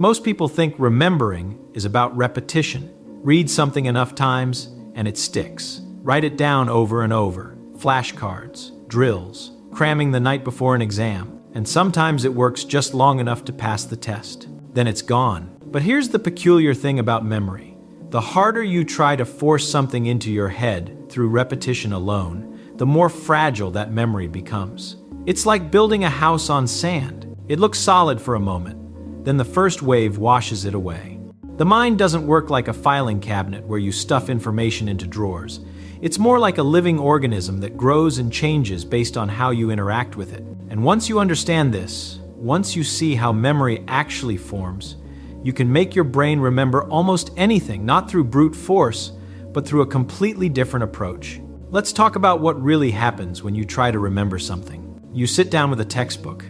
Most people think remembering is about repetition. Read something enough times and it sticks. Write it down over and over. Flashcards, drills, cramming the night before an exam. And sometimes it works just long enough to pass the test. Then it's gone. But here's the peculiar thing about memory. The harder you try to force something into your head through repetition alone, the more fragile that memory becomes. It's like building a house on sand. It looks solid for a moment, then the first wave washes it away. The mind doesn't work like a filing cabinet where you stuff information into drawers. It's more like a living organism that grows and changes based on how you interact with it. And once you understand this, once you see how memory actually forms, you can make your brain remember almost anything, not through brute force, but through a completely different approach. Let's talk about what really happens when you try to remember something. You sit down with a textbook.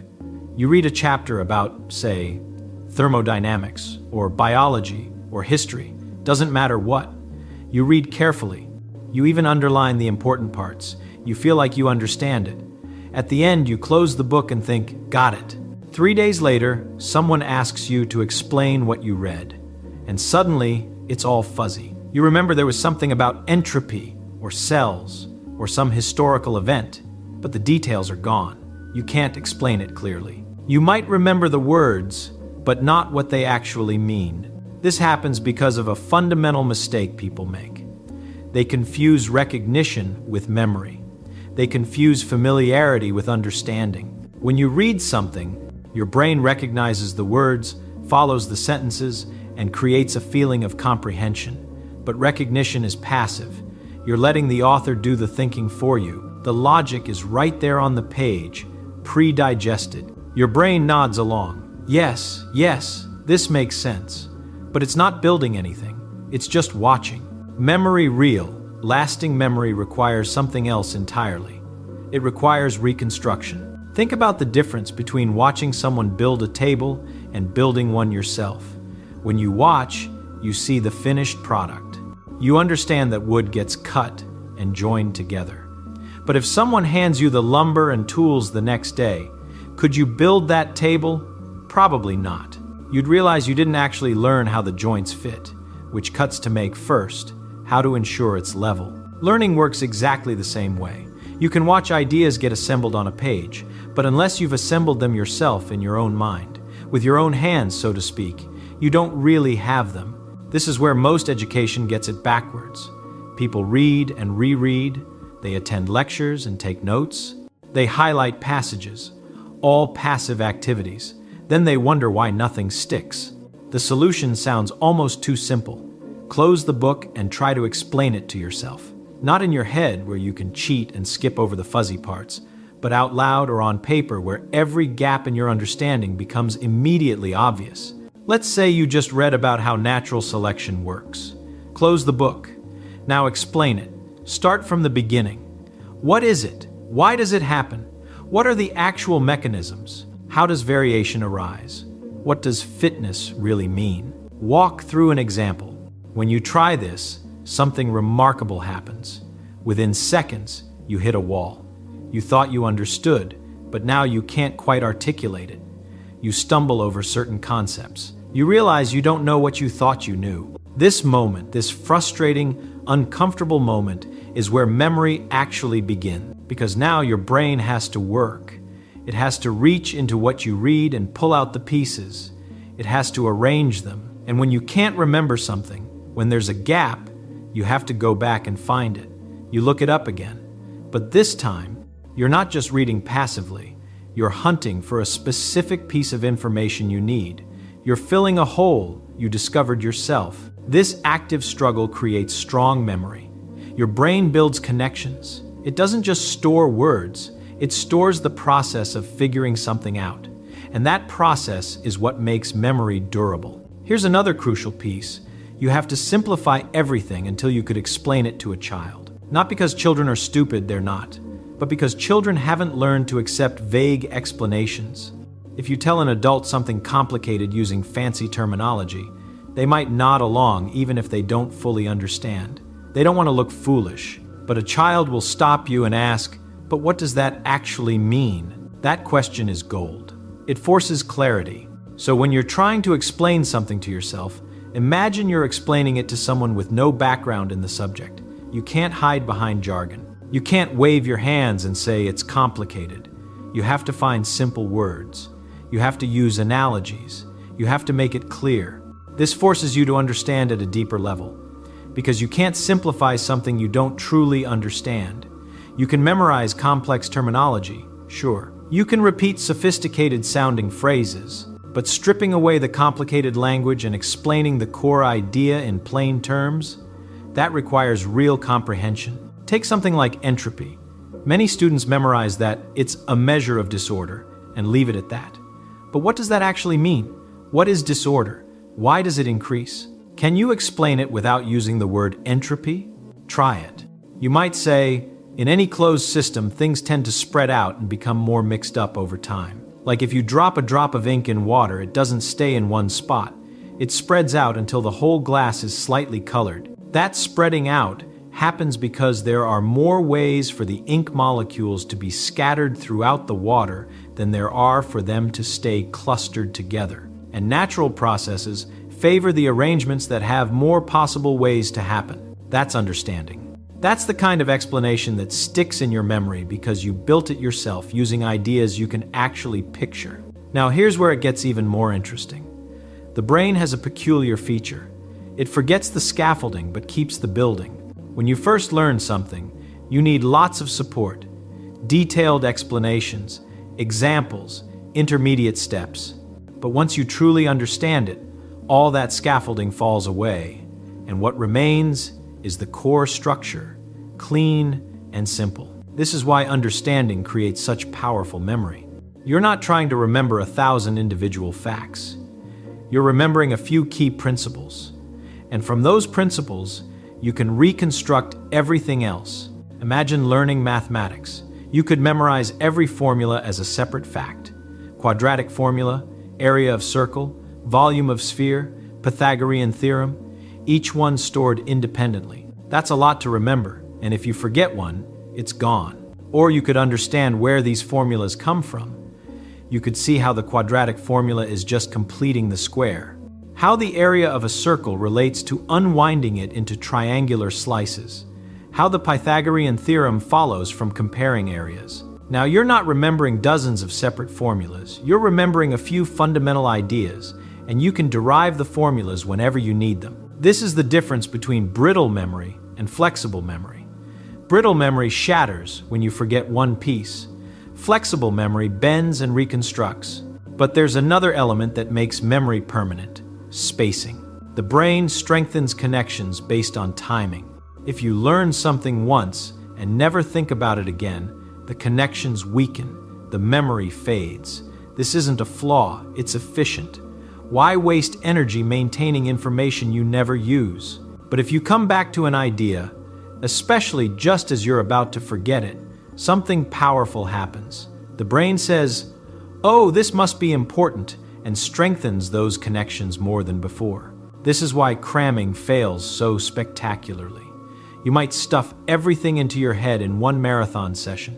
You read a chapter about, say, thermodynamics, or biology, or history. Doesn't matter what. You read carefully. You even underline the important parts. You feel like you understand it. At the end, you close the book and think, got it. 3 days later, someone asks you to explain what you read. And suddenly, it's all fuzzy. You remember there was something about entropy, or cells, or some historical event, but the details are gone. You can't explain it clearly. You might remember the words, but not what they actually mean. This happens because of a fundamental mistake people make. They confuse recognition with memory. They confuse familiarity with understanding. When you read something, your brain recognizes the words, follows the sentences, and creates a feeling of comprehension. But recognition is passive. You're letting the author do the thinking for you. The logic is right there on the page, pre-digested. Your brain nods along. Yes, this makes sense. But it's not building anything. It's just watching. Memory real, lasting memory requires something else entirely. It requires reconstruction. Think about the difference between watching someone build a table and building one yourself. When you watch, you see the finished product. You understand that wood gets cut and joined together. But if someone hands you the lumber and tools the next day, could you build that table? Probably not. You'd realize you didn't actually learn how the joints fit, which cuts to make first, how to ensure it's level. Learning works exactly the same way. You can watch ideas get assembled on a page, but unless you've assembled them yourself in your own mind, with your own hands, so to speak, you don't really have them. This is where most education gets it backwards. People read and reread, they attend lectures and take notes, they highlight passages, all passive activities. Then they wonder why nothing sticks. The solution sounds almost too simple. Close the book and try to explain it to yourself. Not in your head where you can cheat and skip over the fuzzy parts, but out loud or on paper where every gap in your understanding becomes immediately obvious. Let's say you just read about how natural selection works. Close the book. Now explain it. Start from the beginning. What is it? Why does it happen? What are the actual mechanisms? How does variation arise? What does fitness really mean? Walk through an example. When you try this, something remarkable happens. Within seconds, you hit a wall. You thought you understood, but now you can't quite articulate it. You stumble over certain concepts. You realize you don't know what you thought you knew. This moment, this frustrating, uncomfortable moment, is where memory actually begins. Because now your brain has to work. It has to reach into what you read and pull out the pieces. It has to arrange them. And when you can't remember something, when there's a gap, you have to go back and find it. You look it up again. But this time, you're not just reading passively. You're hunting for a specific piece of information you need. You're filling a hole you discovered yourself. This active struggle creates strong memory. Your brain builds connections. It doesn't just store words. It stores the process of figuring something out. And that process is what makes memory durable. Here's another crucial piece. You have to simplify everything until you could explain it to a child. Not because children are stupid, they're not, but because children haven't learned to accept vague explanations. If you tell an adult something complicated using fancy terminology, they might nod along even if they don't fully understand. They don't want to look foolish, but a child will stop you and ask, "But what does that actually mean?" That question is gold. It forces clarity. So when you're trying to explain something to yourself, imagine you're explaining it to someone with no background in the subject. You can't hide behind jargon. You can't wave your hands and say it's complicated. You have to find simple words. You have to use analogies. You have to make it clear. This forces you to understand at a deeper level, because you can't simplify something you don't truly understand. You can memorize complex terminology, sure. You can repeat sophisticated sounding phrases, but stripping away the complicated language and explaining the core idea in plain terms, that requires real comprehension. Take something like entropy. Many students memorize that it's a measure of disorder and leave it at that. But what does that actually mean? What is disorder? Why does it increase? Can you explain it without using the word entropy? Try it. You might say, in any closed system, things tend to spread out and become more mixed up over time. Like if you drop a drop of ink in water, it doesn't stay in one spot. It spreads out until the whole glass is slightly colored. That spreading out happens because there are more ways for the ink molecules to be scattered throughout the water than there are for them to stay clustered together. And natural processes favor the arrangements that have more possible ways to happen. That's understanding. That's the kind of explanation that sticks in your memory because you built it yourself using ideas you can actually picture. Now here's where it gets even more interesting. The brain has a peculiar feature. It forgets the scaffolding but keeps the building. When you first learn something, you need lots of support, detailed explanations, examples, intermediate steps. But once you truly understand it, all that scaffolding falls away, and what remains is the core structure, clean and simple. This is why understanding creates such powerful memory. You're not trying to remember 1,000 individual facts. You're remembering a few key principles. And from those principles, you can reconstruct everything else. Imagine learning mathematics. You could memorize every formula as a separate fact. Quadratic formula, area of circle, volume of sphere, Pythagorean theorem, each one stored independently. That's a lot to remember, and if you forget one, it's gone. Or you could understand where these formulas come from. You could see how the quadratic formula is just completing the square, how the area of a circle relates to unwinding it into triangular slices, how the Pythagorean theorem follows from comparing areas. Now, you're not remembering dozens of separate formulas. You're remembering a few fundamental ideas, and you can derive the formulas whenever you need them. This is the difference between brittle memory and flexible memory. Brittle memory shatters when you forget one piece. Flexible memory bends and reconstructs. But there's another element that makes memory permanent: spacing. The brain strengthens connections based on timing. If you learn something once and never think about it again, the connections weaken, the memory fades. This isn't a flaw, it's efficient. Why waste energy maintaining information you never use? But if you come back to an idea, especially just as you're about to forget it, something powerful happens. The brain says, "Oh, this must be important," and strengthens those connections more than before. This is why cramming fails so spectacularly. You might stuff everything into your head in one marathon session,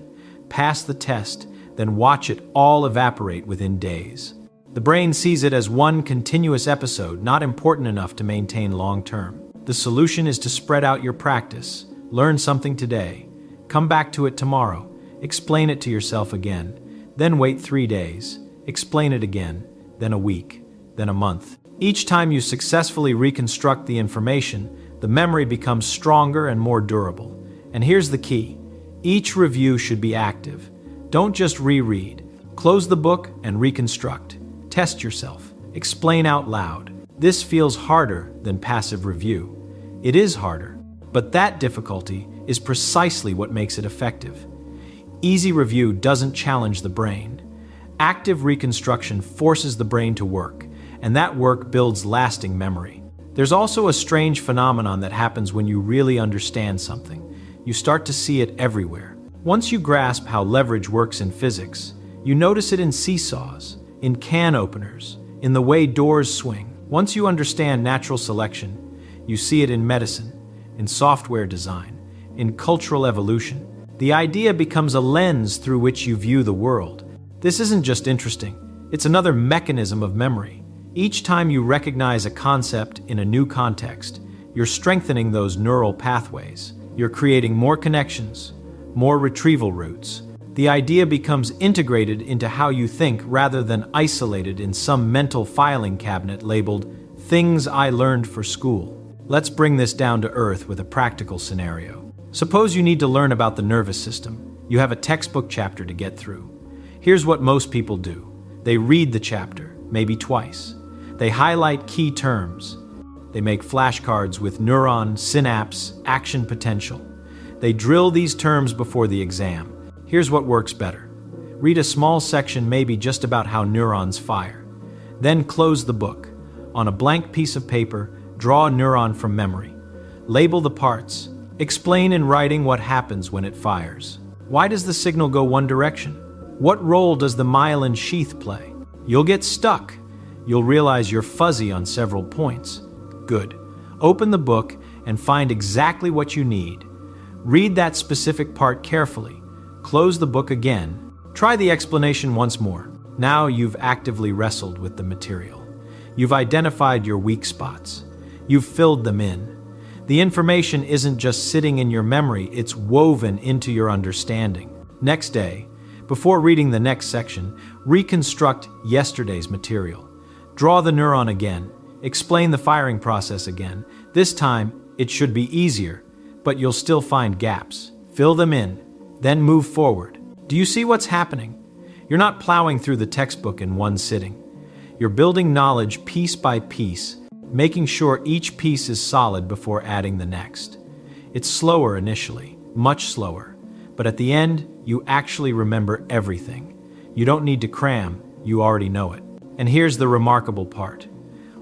pass the test, then watch it all evaporate within days. The brain sees it as one continuous episode, not important enough to maintain long-term. The solution is to spread out your practice. Learn something today. Come back to it tomorrow. Explain it to yourself again. Then wait 3 days. Explain it again. Then a week. Then a month. Each time you successfully reconstruct the information, the memory becomes stronger and more durable. And here's the key. Each review should be active. Don't just reread. Close the book and reconstruct. Test yourself. Explain out loud. This feels harder than passive review. It is harder, but that difficulty is precisely what makes it effective. Easy review doesn't challenge the brain. Active reconstruction forces the brain to work, and that work builds lasting memory. There's also a strange phenomenon that happens when you really understand something. You start to see it everywhere. Once you grasp how leverage works in physics, you notice it in seesaws, in can openers, in the way doors swing. Once you understand natural selection, you see it in medicine, in software design, in cultural evolution. The idea becomes a lens through which you view the world. This isn't just interesting, It's another mechanism of memory. Each time you recognize a concept in a new context, you're strengthening those neural pathways. You're creating more connections, more retrieval routes. The idea becomes integrated into how you think rather than isolated in some mental filing cabinet labeled "Things I Learned for School." Let's bring this down to earth with a practical scenario. Suppose you need to learn about the nervous system. You have a textbook chapter to get through. Here's what most people do. They read the chapter, maybe twice. They highlight key terms. They make flashcards with neuron, synapse, action potential. They drill these terms before the exam. Here's what works better. Read a small section, maybe just about how neurons fire. Then close the book. On a blank piece of paper, draw a neuron from memory. Label the parts. Explain in writing what happens when it fires. Why does the signal go one direction? What role does the myelin sheath play? You'll get stuck. You'll realize you're fuzzy on several points. Good. Open the book and find exactly what you need. Read that specific part carefully. Close the book again. Try the explanation once more. Now you've actively wrestled with the material. You've identified your weak spots. You've filled them in. The information isn't just sitting in your memory, it's woven into your understanding. Next day, before reading the next section, reconstruct yesterday's material. Draw the neuron again. Explain the firing process again. This time, it should be easier, but you'll still find gaps. Fill them in, then move forward. Do you see what's happening? You're not plowing through the textbook in one sitting. You're building knowledge piece by piece, making sure each piece is solid before adding the next. It's slower initially, much slower, but at the end, you actually remember everything. You don't need to cram, you already know it. And here's the remarkable part.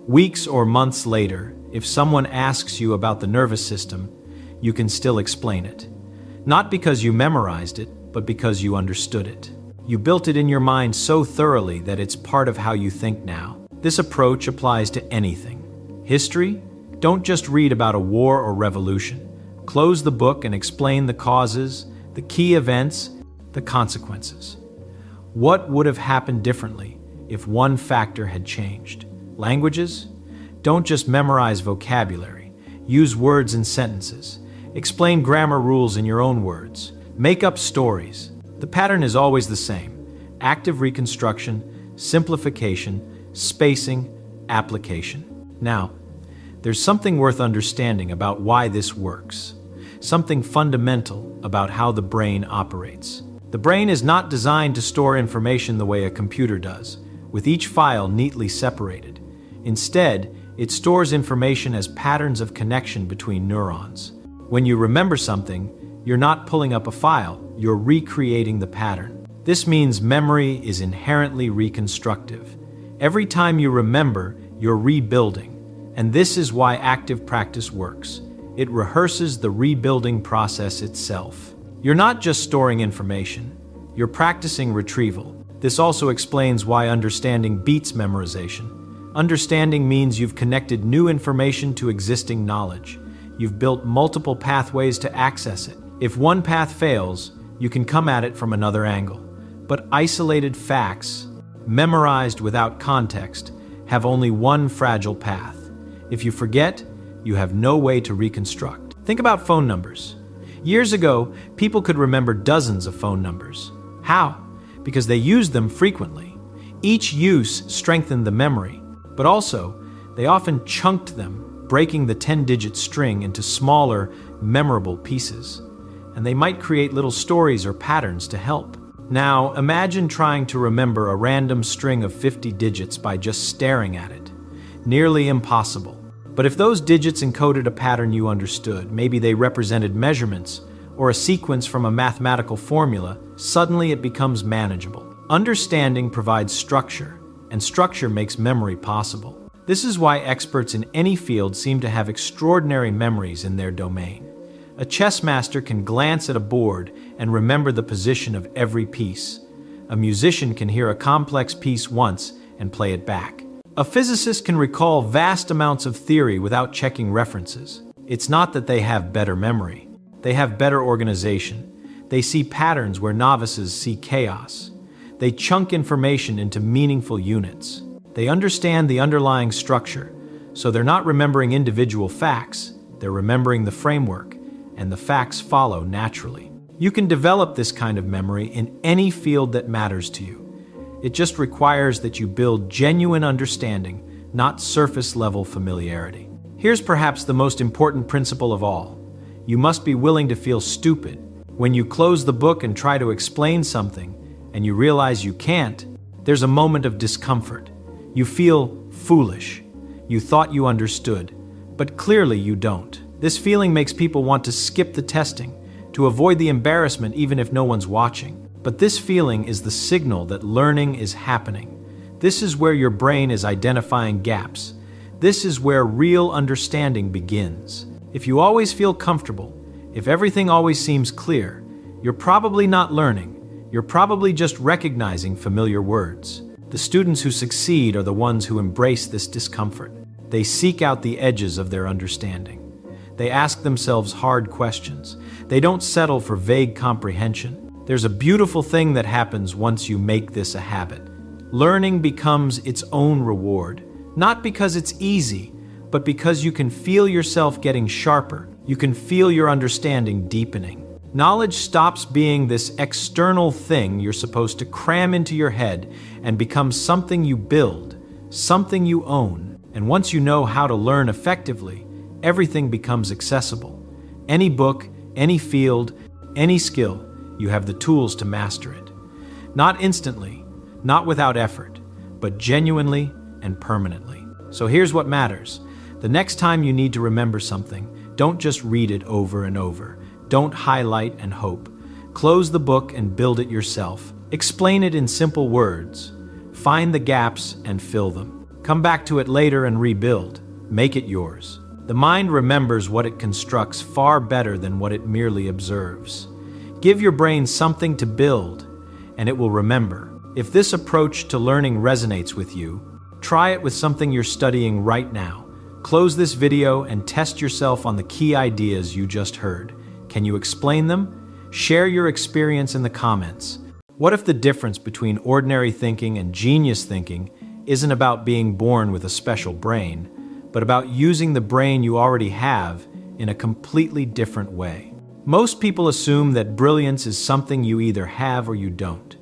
Weeks or months later, if someone asks you about the nervous system, you can still explain it. Not because you memorized it, but because you understood it. You built it in your mind so thoroughly that it's part of how you think now. This approach applies to anything. History? Don't just read about a war or revolution. Close the book and explain the causes, the key events, the consequences. What would have happened differently if one factor had changed? Languages? Don't just memorize vocabulary. Use words and sentences. Explain grammar rules in your own words. Make up stories. The pattern is always the same. Active reconstruction, simplification, spacing, application. Now, there's something worth understanding about why this works. Something fundamental about how the brain operates. The brain is not designed to store information the way a computer does, with each file neatly separated. Instead, it stores information as patterns of connection between neurons. When you remember something, you're not pulling up a file, you're recreating the pattern. This means memory is inherently reconstructive. Every time you remember, you're rebuilding. And this is why active practice works. It rehearses the rebuilding process itself. You're not just storing information, you're practicing retrieval. This also explains why understanding beats memorization. Understanding means you've connected new information to existing knowledge. You've built multiple pathways to access it. If one path fails, you can come at it from another angle. But isolated facts, memorized without context, have only one fragile path. If you forget, you have no way to reconstruct. Think about phone numbers. Years ago, people could remember dozens of phone numbers. How? Because they used them frequently. Each use strengthened the memory, but also, they often chunked them, breaking the 10-digit string into smaller, memorable pieces. And they might create little stories or patterns to help. Now, imagine trying to remember a random string of 50 digits by just staring at it. Nearly impossible. But if those digits encoded a pattern you understood, maybe they represented measurements or a sequence from a mathematical formula, suddenly it becomes manageable. Understanding provides structure, and structure makes memory possible. This is why experts in any field seem to have extraordinary memories in their domain. A chess master can glance at a board and remember the position of every piece. A musician can hear a complex piece once and play it back. A physicist can recall vast amounts of theory without checking references. It's not that they have better memory. They have better organization. They see patterns where novices see chaos. They chunk information into meaningful units. They understand the underlying structure, so they're not remembering individual facts, they're remembering the framework, and the facts follow naturally. You can develop this kind of memory in any field that matters to you. It just requires that you build genuine understanding, not surface-level familiarity. Here's perhaps the most important principle of all. You must be willing to feel stupid. When you close the book and try to explain something, and you realize you can't, there's a moment of discomfort. You feel foolish. You thought you understood, but clearly you don't. This feeling makes people want to skip the testing, to avoid the embarrassment even if no one's watching. But this feeling is the signal that learning is happening. This is where your brain is identifying gaps. This is where real understanding begins. If you always feel comfortable, if everything always seems clear, you're probably not learning. You're probably just recognizing familiar words. The students who succeed are the ones who embrace this discomfort. They seek out the edges of their understanding. They ask themselves hard questions. They don't settle for vague comprehension. There's a beautiful thing that happens once you make this a habit. Learning becomes its own reward, not because it's easy, but because you can feel yourself getting sharper. You can feel your understanding deepening. Knowledge stops being this external thing you're supposed to cram into your head and becomes something you build, something you own. And once you know how to learn effectively, everything becomes accessible. Any book, any field, any skill, you have the tools to master it. Not instantly, not without effort, but genuinely and permanently. So here's what matters. The next time you need to remember something, don't just read it over and over. Don't highlight and hope. Close the book and build it yourself. Explain it in simple words. Find the gaps and fill them. Come back to it later and rebuild. Make it yours. The mind remembers what it constructs far better than what it merely observes. Give your brain something to build, and it will remember. If this approach to learning resonates with you, try it with something you're studying right now. Close this video and test yourself on the key ideas you just heard. Can you explain them? Share your experience in the comments. What if the difference between ordinary thinking and genius thinking isn't about being born with a special brain, but about using the brain you already have in a completely different way? Most people assume that brilliance is something you either have or you don't.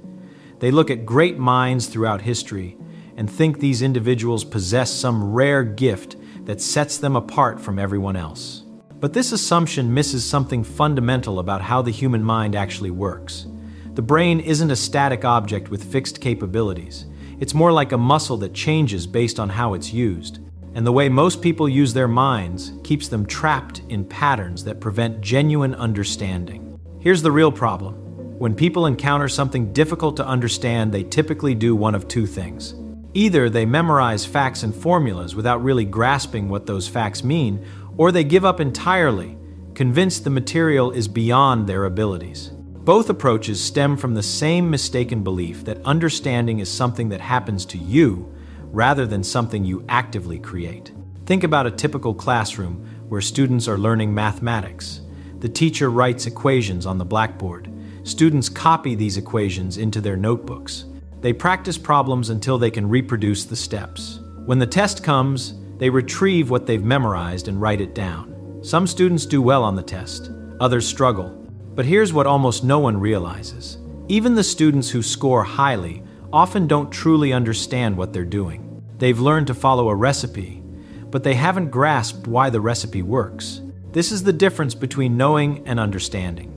They look at great minds throughout history and think these individuals possess some rare gift that sets them apart from everyone else. But this assumption misses something fundamental about how the human mind actually works. The brain isn't a static object with fixed capabilities. It's more like a muscle that changes based on how it's used. And the way most people use their minds keeps them trapped in patterns that prevent genuine understanding. Here's the real problem. When people encounter something difficult to understand, they typically do one of two things. Either they memorize facts and formulas without really grasping what those facts mean, or they give up entirely, convinced the material is beyond their abilities. Both approaches stem from the same mistaken belief that understanding is something that happens to you rather than something you actively create. Think about a typical classroom where students are learning mathematics. The teacher writes equations on the blackboard. Students copy these equations into their notebooks. They practice problems until they can reproduce the steps. When the test comes, they retrieve what they've memorized and write it down. Some students do well on the test, others struggle. But here's what almost no one realizes. Even the students who score highly often don't truly understand what they're doing. They've learned to follow a recipe, but they haven't grasped why the recipe works. This is the difference between knowing and understanding.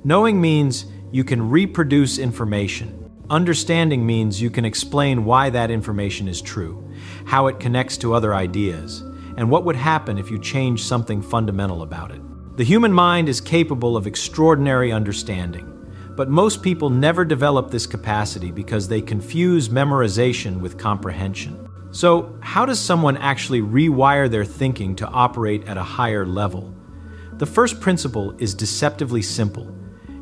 Knowing means you can reproduce information. Understanding means you can explain why that information is true, how it connects to other ideas, and what would happen if you change something fundamental about it. The human mind is capable of extraordinary understanding, but most people never develop this capacity because they confuse memorization with comprehension. So, how does someone actually rewire their thinking to operate at a higher level? The first principle is deceptively simple.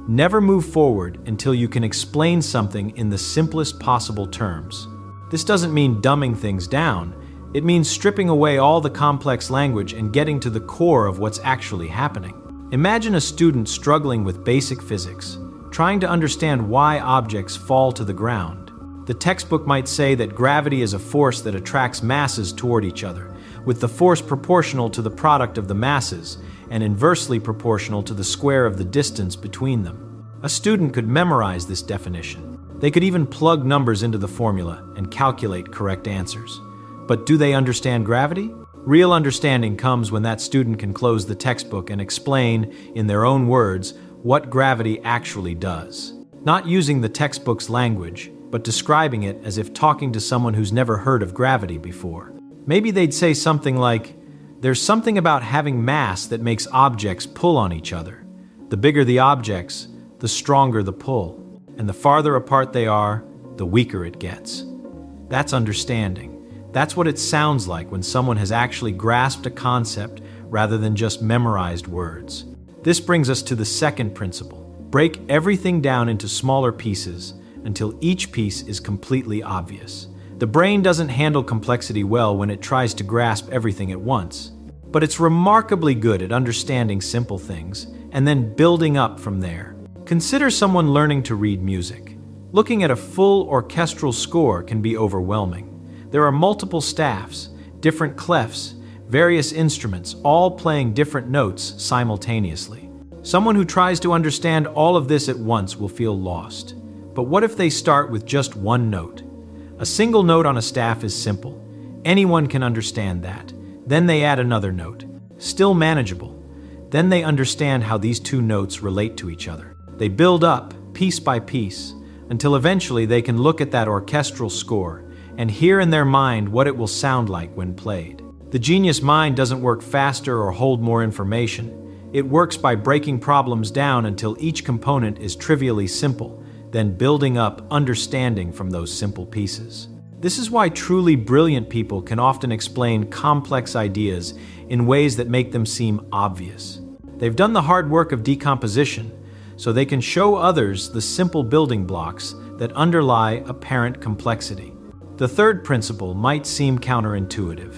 Never move forward until you can explain something in the simplest possible terms. This doesn't mean dumbing things down. It means stripping away all the complex language and getting to the core of what's actually happening. Imagine a student struggling with basic physics. trying to understand why objects fall to the ground. The textbook might say that gravity is a force that attracts masses toward each other, with the force proportional to the product of the masses and inversely proportional to the square of the distance between them. A student could memorize this definition. They could even plug numbers into the formula and calculate correct answers. But do they understand gravity? Real understanding comes when that student can close the textbook and explain, in their own words, what gravity actually does. Not using the textbook's language, but describing it as if talking to someone who's never heard of gravity before. Maybe they'd say something like, "There's something about having mass that makes objects pull on each other. The bigger the objects, the stronger the pull. And the farther apart they are, the weaker it gets." That's understanding. That's what it sounds like when someone has actually grasped a concept rather than just memorized words. This brings us to the second principle. Break everything down into smaller pieces until each piece is completely obvious. The brain doesn't handle complexity well when it tries to grasp everything at once, but it's remarkably good at understanding simple things and then building up from there. Consider someone learning to read music. Looking at a full orchestral score can be overwhelming. There are multiple staffs, different clefs, various instruments, all playing different notes simultaneously. Someone who tries to understand all of this at once will feel lost. But what if they start with just one note? A single note on a staff is simple. Anyone can understand that. Then they add another note. Still manageable. Then they understand how these two notes relate to each other. They build up, piece by piece, until eventually they can look at that orchestral score and hear in their mind what it will sound like when played. The genius mind doesn't work faster or hold more information. It works by breaking problems down until each component is trivially simple, then building up understanding from those simple pieces. This is why truly brilliant people can often explain complex ideas in ways that make them seem obvious. They've done the hard work of decomposition, so they can show others the simple building blocks that underlie apparent complexity. The third principle might seem counterintuitive.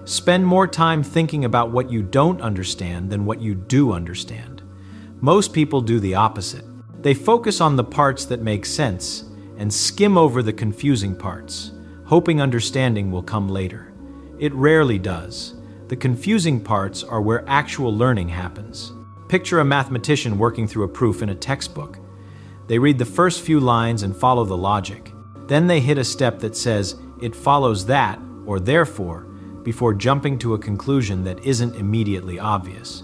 Spend more time thinking about what you don't understand than what you do understand. Most people do the opposite. They focus on the parts that make sense and skim over the confusing parts, hoping understanding will come later. It rarely does. The confusing parts are where actual learning happens. Picture a mathematician working through a proof in a textbook. They read the first few lines and follow the logic. Then they hit a step that says, "It follows that," or "therefore," before jumping to a conclusion that isn't immediately obvious.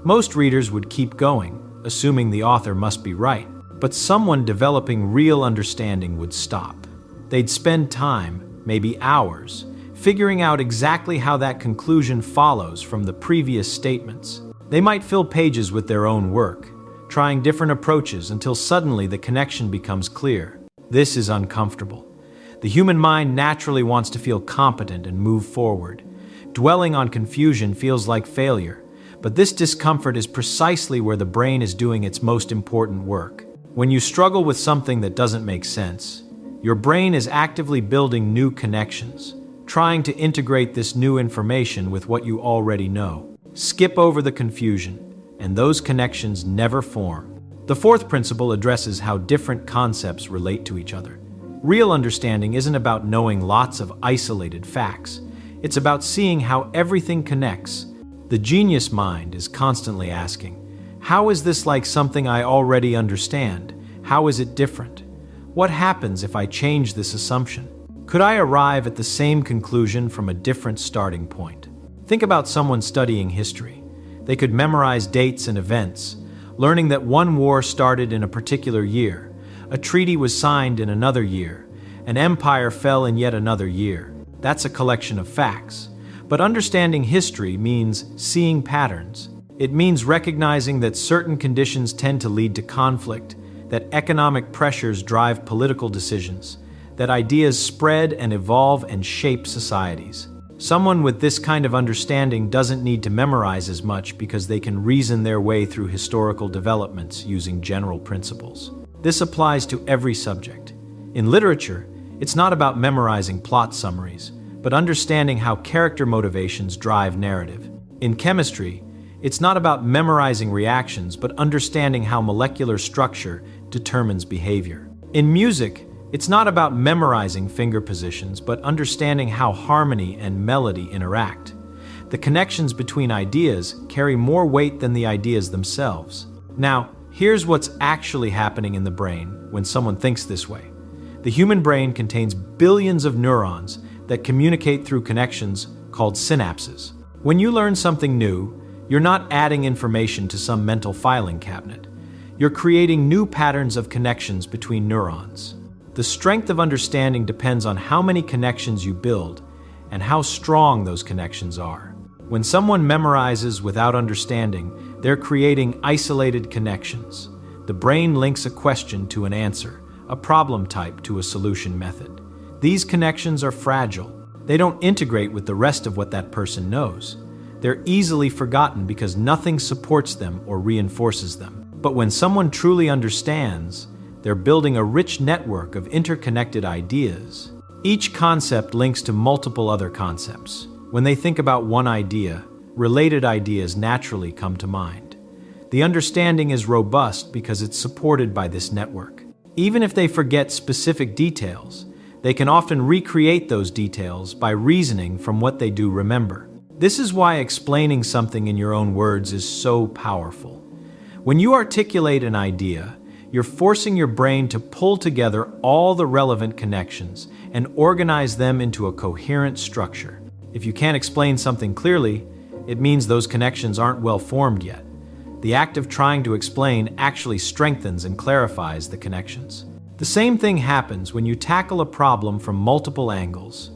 Most readers would keep going, assuming the author must be right, but someone developing real understanding would stop. They'd spend time, maybe hours, figuring out exactly how that conclusion follows from the previous statements. They might fill pages with their own work, trying different approaches until suddenly the connection becomes clear. This is uncomfortable. The human mind naturally wants to feel competent and move forward. Dwelling on confusion feels like failure, but this discomfort is precisely where the brain is doing its most important work. When you struggle with something that doesn't make sense, your brain is actively building new connections, trying to integrate this new information with what you already know. Skip over the confusion, and those connections never form. The fourth principle addresses how different concepts relate to each other. Real understanding isn't about knowing lots of isolated facts. It's about seeing how everything connects. The genius mind is constantly asking, how is this like something I already understand? How is it different? What happens if I change this assumption? Could I arrive at the same conclusion from a different starting point? Think about someone studying history. They could memorize dates and events, learning that one war started in a particular year, a treaty was signed in another year, an empire fell in yet another year. That's a collection of facts. But understanding history means seeing patterns. It means recognizing that certain conditions tend to lead to conflict, that economic pressures drive political decisions, that ideas spread and evolve and shape societies. Someone with this kind of understanding doesn't need to memorize as much because they can reason their way through historical developments using general principles. This applies to every subject. In literature, it's not about memorizing plot summaries, but understanding how character motivations drive narrative. In chemistry, It's not about memorizing reactions, but understanding how molecular structure determines behavior. In music, it's not about memorizing finger positions, but understanding how harmony and melody interact. The connections between ideas carry more weight than the ideas themselves. Now, here's what's actually happening in the brain when someone thinks this way. The human brain contains billions of neurons that communicate through connections called synapses. When you learn something new, you're not adding information to some mental filing cabinet. You're creating new patterns of connections between neurons. The strength of understanding depends on how many connections you build and how strong those connections are. When someone memorizes without understanding, they're creating isolated connections. The brain links a question to an answer, a problem type to a solution method. These connections are fragile. They don't integrate with the rest of what that person knows. They're easily forgotten because nothing supports them or reinforces them. But when someone truly understands, they're building a rich network of interconnected ideas. Each concept links to multiple other concepts. When they think about one idea, related ideas naturally come to mind. The understanding is robust because it's supported by this network. Even if they forget specific details, they can often recreate those details by reasoning from what they do remember. This is why explaining something in your own words is so powerful. When you articulate an idea, you're forcing your brain to pull together all the relevant connections and organize them into a coherent structure. If you can't explain something clearly, it means those connections aren't well formed yet. The act of trying to explain actually strengthens and clarifies the connections. The same thing happens when you tackle a problem from multiple angles.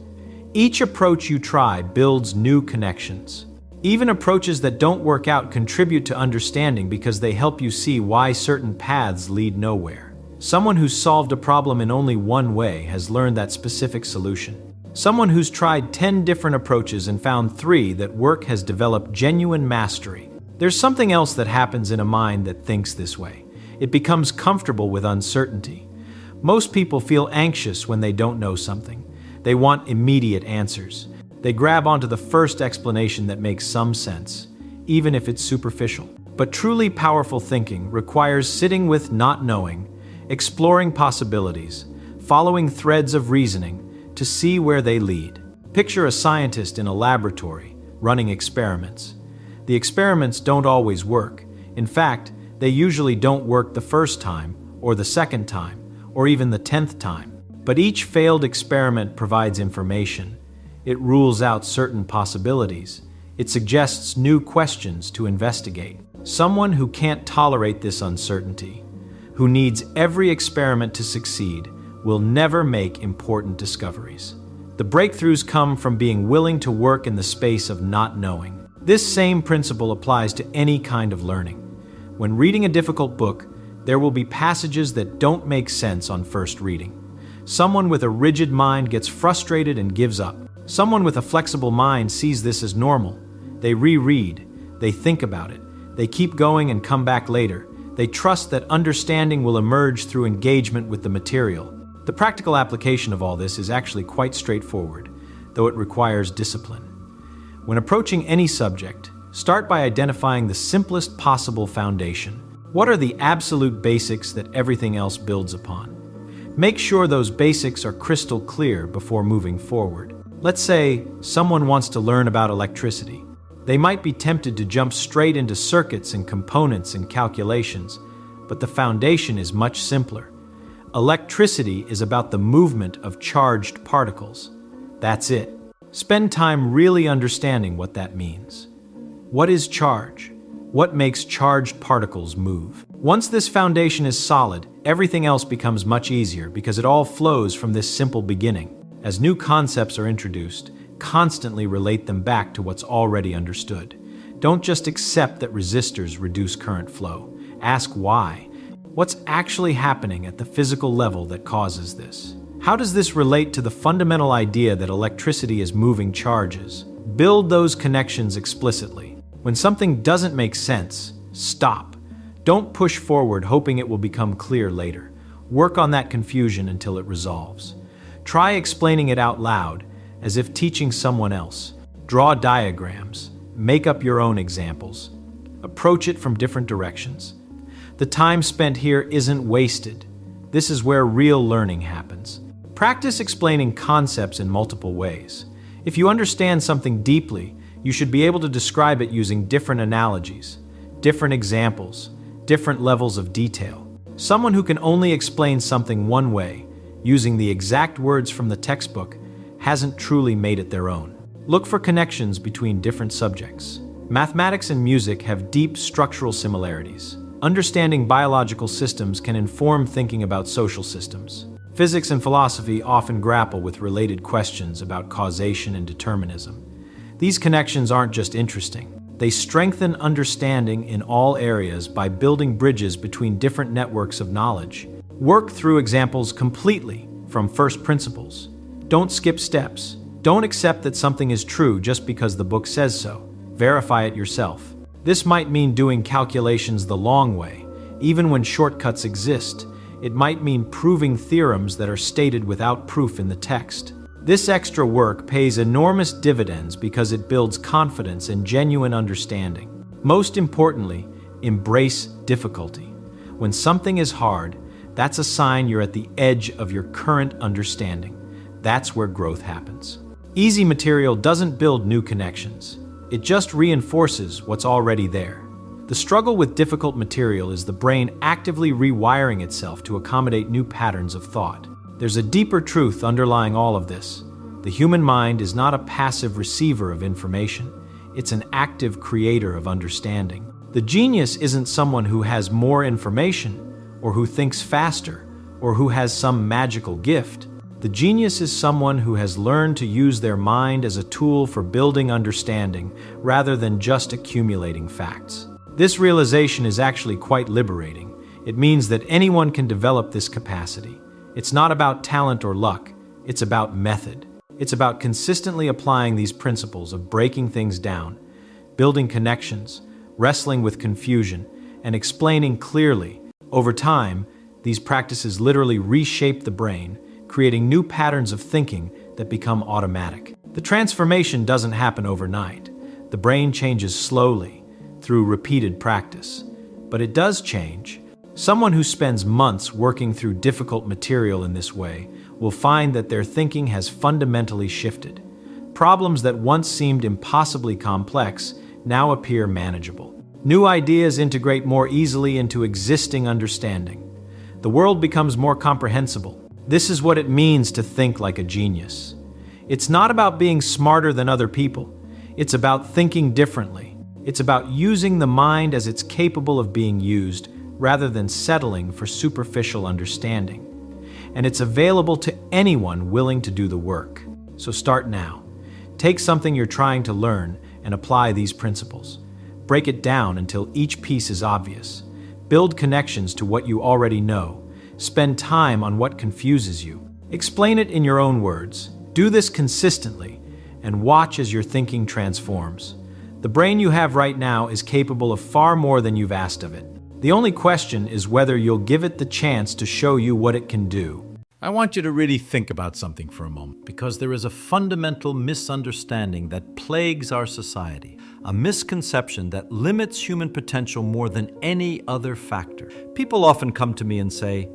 Each approach you try builds new connections. Even approaches that don't work out contribute to understanding because they help you see why certain paths lead nowhere. Someone who's solved a problem in only one way has learned that specific solution. Someone who's tried 10 different approaches and found 3 that work has developed genuine mastery. There's something else that happens in a mind that thinks this way. It becomes comfortable with uncertainty. Most people feel anxious when they don't know something. They want immediate answers. They grab onto the first explanation that makes some sense, even if it's superficial. But truly powerful thinking requires sitting with not knowing, exploring possibilities, following threads of reasoning to see where they lead. Picture a scientist in a laboratory running experiments. The experiments don't always work. In fact, they usually don't work the first time, or the second time, or even the 10th time. But each failed experiment provides information. It rules out certain possibilities. It suggests new questions to investigate. Someone who can't tolerate this uncertainty, who needs every experiment to succeed, will never make important discoveries. The breakthroughs come from being willing to work in the space of not knowing. This same principle applies to any kind of learning. When reading a difficult book, there will be passages that don't make sense on first reading. Someone with a rigid mind gets frustrated and gives up. Someone with a flexible mind sees this as normal. They reread, they think about it, they keep going and come back later. They trust that understanding will emerge through engagement with the material. The practical application of all this is actually quite straightforward, though it requires discipline. When approaching any subject, start by identifying the simplest possible foundation. What are the absolute basics that everything else builds upon? Make sure those basics are crystal clear before moving forward. Let's say someone wants to learn about electricity. They might be tempted to jump straight into circuits and components and calculations, but the foundation is much simpler. Electricity is about the movement of charged particles. That's it. Spend time really understanding what that means. What is charge? What makes charged particles move? Once this foundation is solid, everything else becomes much easier because it all flows from this simple beginning. As new concepts are introduced, constantly relate them back to what's already understood. Don't just accept that resistors reduce current flow. Ask why. What's actually happening at the physical level that causes this? How does this relate to the fundamental idea that electricity is moving charges? Build those connections explicitly. When something doesn't make sense, stop. Don't push forward hoping it will become clear later. Work on that confusion until it resolves. Try explaining it out loud, as if teaching someone else. Draw diagrams. Make up your own examples. Approach it from different directions. The time spent here isn't wasted. This is where real learning happens. Practice explaining concepts in multiple ways. If you understand something deeply, you should be able to describe it using different analogies, different examples, different levels of detail. Someone who can only explain something one way, using the exact words from the textbook, hasn't truly made it their own. Look for connections between different subjects. Mathematics and music have deep structural similarities. Understanding biological systems can inform thinking about social systems. Physics and philosophy often grapple with related questions about causation and determinism. These connections aren't just interesting. They strengthen understanding in all areas by building bridges between different networks of knowledge. Work through examples completely from first principles. Don't skip steps. Don't accept that something is true just because the book says so. Verify it yourself. This might mean doing calculations the long way, even when shortcuts exist. It might mean proving theorems that are stated without proof in the text. This extra work pays enormous dividends because it builds confidence and genuine understanding. Most importantly, embrace difficulty. When something is hard, that's a sign you're at the edge of your current understanding. That's where growth happens. Easy material doesn't build new connections. It just reinforces what's already there. The struggle with difficult material is the brain actively rewiring itself to accommodate new patterns of thought. There's a deeper truth underlying all of this. The human mind is not a passive receiver of information. It's an active creator of understanding. The genius isn't someone who has more information, or who thinks faster, or who has some magical gift. The genius is someone who has learned to use their mind as a tool for building understanding rather than just accumulating facts. This realization is actually quite liberating. It means that anyone can develop this capacity. It's not about talent or luck. It's about method. It's about consistently applying these principles of breaking things down, building connections, wrestling with confusion, and explaining clearly. Over time, these practices literally reshape the brain, creating new patterns of thinking that become automatic. The transformation doesn't happen overnight. The brain changes slowly, through repeated practice. But it does change. Someone who spends months working through difficult material in this way will find that their thinking has fundamentally shifted. Problems that once seemed impossibly complex now appear manageable. New ideas integrate more easily into existing understanding. The world becomes more comprehensible. This is what it means to think like a genius. It's not about being smarter than other people. It's about thinking differently. It's about using the mind as it's capable of being used, rather than settling for superficial understanding. And it's available to anyone willing to do the work. So start now. Take something you're trying to learn and apply these principles. Break it down until each piece is obvious. Build connections to what you already know. Spend time on what confuses you. Explain it in your own words. Do this consistently, and watch as your thinking transforms. The brain you have right now is capable of far more than you've asked of it. The only question is whether you'll give it the chance to show you what it can do. I want you to really think about something for a moment, because there is a fundamental misunderstanding that plagues our society, a misconception that limits human potential more than any other factor. People often come to me and say,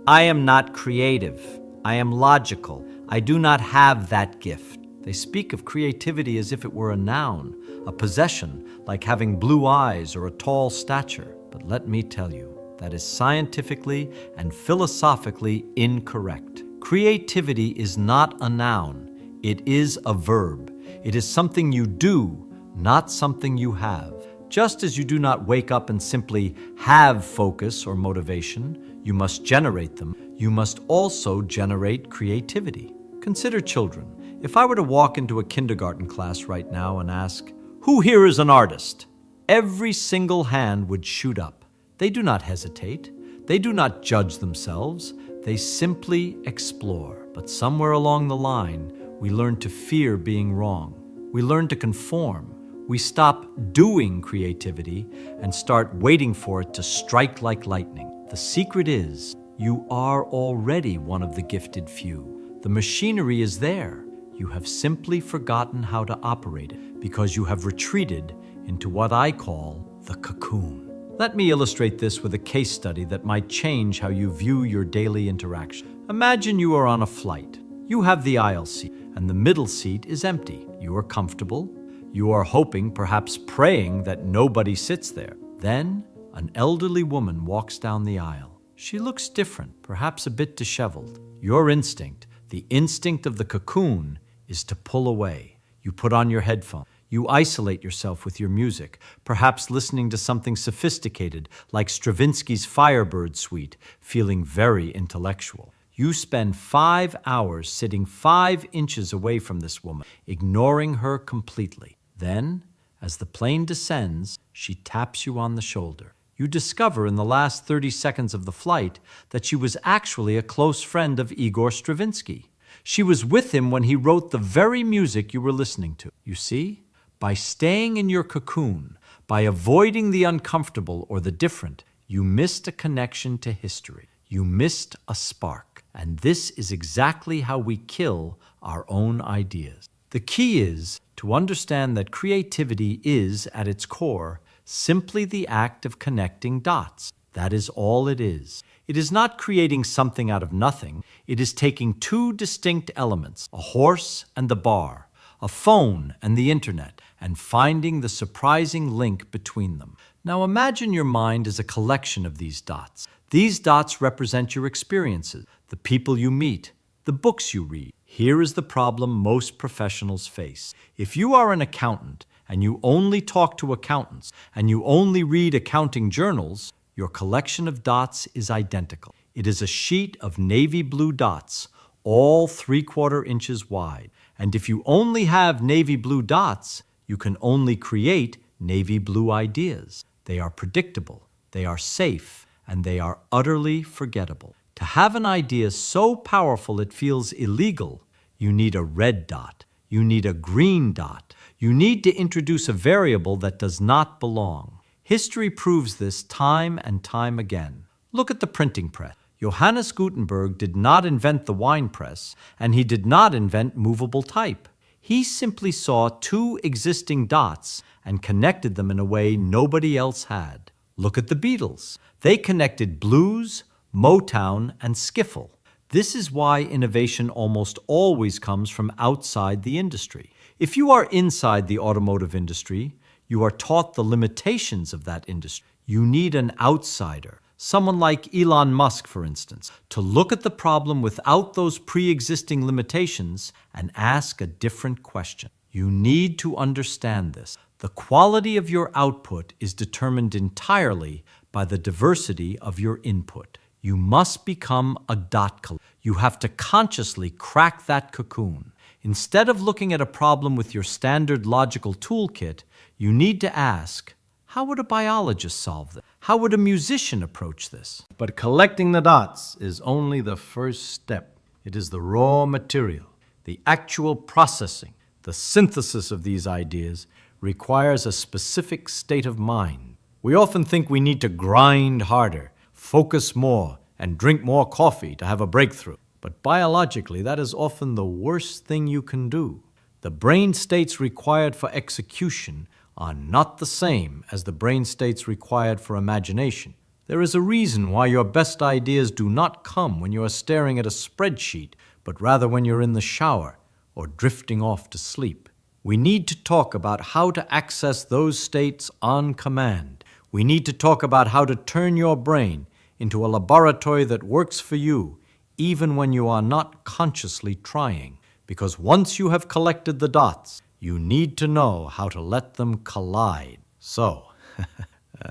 "I am not creative. I am logical. I do not have that gift." They speak of creativity as if it were a noun, a possession, like having blue eyes or a tall stature. But let me tell you, that is scientifically and philosophically incorrect. Creativity is not a noun. It is a verb. It is something you do, not something you have. Just as you do not wake up and simply have focus or motivation, you must generate them. You must also generate creativity. Consider children. If I were to walk into a kindergarten class right now and ask, "Who here is an artist?" every single hand would shoot up. They do not hesitate. They do not judge themselves. They simply explore. But somewhere along the line, we learn to fear being wrong. We learn to conform. We stop doing creativity and start waiting for it to strike like lightning. The secret is, you are already one of the gifted few. The machinery is there. You have simply forgotten how to operate it because you have retreated into what I call the cocoon. Let me illustrate this with a case study that might change how you view your daily interaction. Imagine you are on a flight. You have the aisle seat, and the middle seat is empty. You are comfortable. You are hoping, perhaps praying, that nobody sits there. Then, an elderly woman walks down the aisle. She looks different, perhaps a bit disheveled. Your instinct, the instinct of the cocoon, is to pull away. You put on your headphones. You isolate yourself with your music, perhaps listening to something sophisticated like Stravinsky's Firebird Suite, feeling very intellectual. You spend 5 hours sitting 5 inches away from this woman, ignoring her completely. Then, as the plane descends, she taps you on the shoulder. You discover in the last 30 seconds of the flight that she was actually a close friend of Igor Stravinsky. She was with him when he wrote the very music you were listening to. You see? By staying in your cocoon, by avoiding the uncomfortable or the different, you missed a connection to history. You missed a spark. And this is exactly how we kill our own ideas. The key is to understand that creativity is, at its core, simply the act of connecting dots. That is all it is. It is not creating something out of nothing. It is taking 2 distinct elements, a horse and the bar, a phone and the internet, and finding the surprising link between them. Now imagine your mind is a collection of these dots. These dots represent your experiences, the people you meet, the books you read. Here is the problem most professionals face. If you are an accountant and you only talk to accountants and you only read accounting journals, your collection of dots is identical. It is a sheet of navy blue dots, all 3/4 inches wide. And if you only have navy blue dots, you can only create navy blue ideas. They are predictable, they are safe, and they are utterly forgettable. To have an idea so powerful it feels illegal, you need a red dot. You need a green dot. You need to introduce a variable that does not belong. History proves this time and time again. Look at the printing press. Johannes Gutenberg did not invent the wine press, and he did not invent movable type. He simply saw 2 existing dots and connected them in a way nobody else had. Look at the Beatles. They connected blues, Motown, and skiffle. This is why innovation almost always comes from outside the industry. If you are inside the automotive industry, you are taught the limitations of that industry. You need an outsider, someone like Elon Musk, for instance, to look at the problem without those pre-existing limitations and ask a different question. You need to understand this. The quality of your output is determined entirely by the diversity of your input. You must become a dot collector. You have to consciously crack that cocoon. Instead of looking at a problem with your standard logical toolkit, you need to ask, how would a biologist solve this? How would a musician approach this? But collecting the dots is only the first step. It is the raw material. The actual processing, the synthesis of these ideas requires a specific state of mind. We often think we need to grind harder, focus more, and drink more coffee to have a breakthrough. But biologically, that is often the worst thing you can do. The brain states required for execution are not the same as the brain states required for imagination. There is a reason why your best ideas do not come when you are staring at a spreadsheet, but rather when you're in the shower or drifting off to sleep. We need to talk about how to access those states on command. We need to talk about how to turn your brain into a laboratory that works for you, even when you are not consciously trying. Because once you have collected the dots, you need to know how to let them collide. So,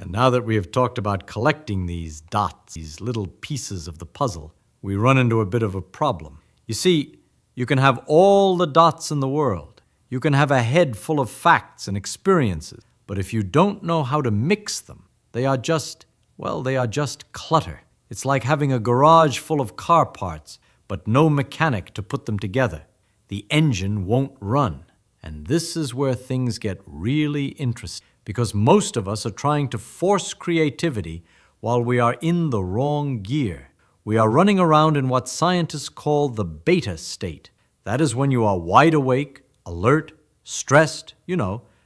now that we have talked about collecting these dots, these little pieces of the puzzle, we run into a bit of a problem. You see, you can have all the dots in the world. You can have a head full of facts and experiences. But if you don't know how to mix them, they are just clutter. It's like having a garage full of car parts, but no mechanic to put them together. The engine won't run. And this is where things get really interesting, because most of us are trying to force creativity while we are in the wrong gear. We are running around in what scientists call the beta state. That is when you are wide awake, alert, stressed,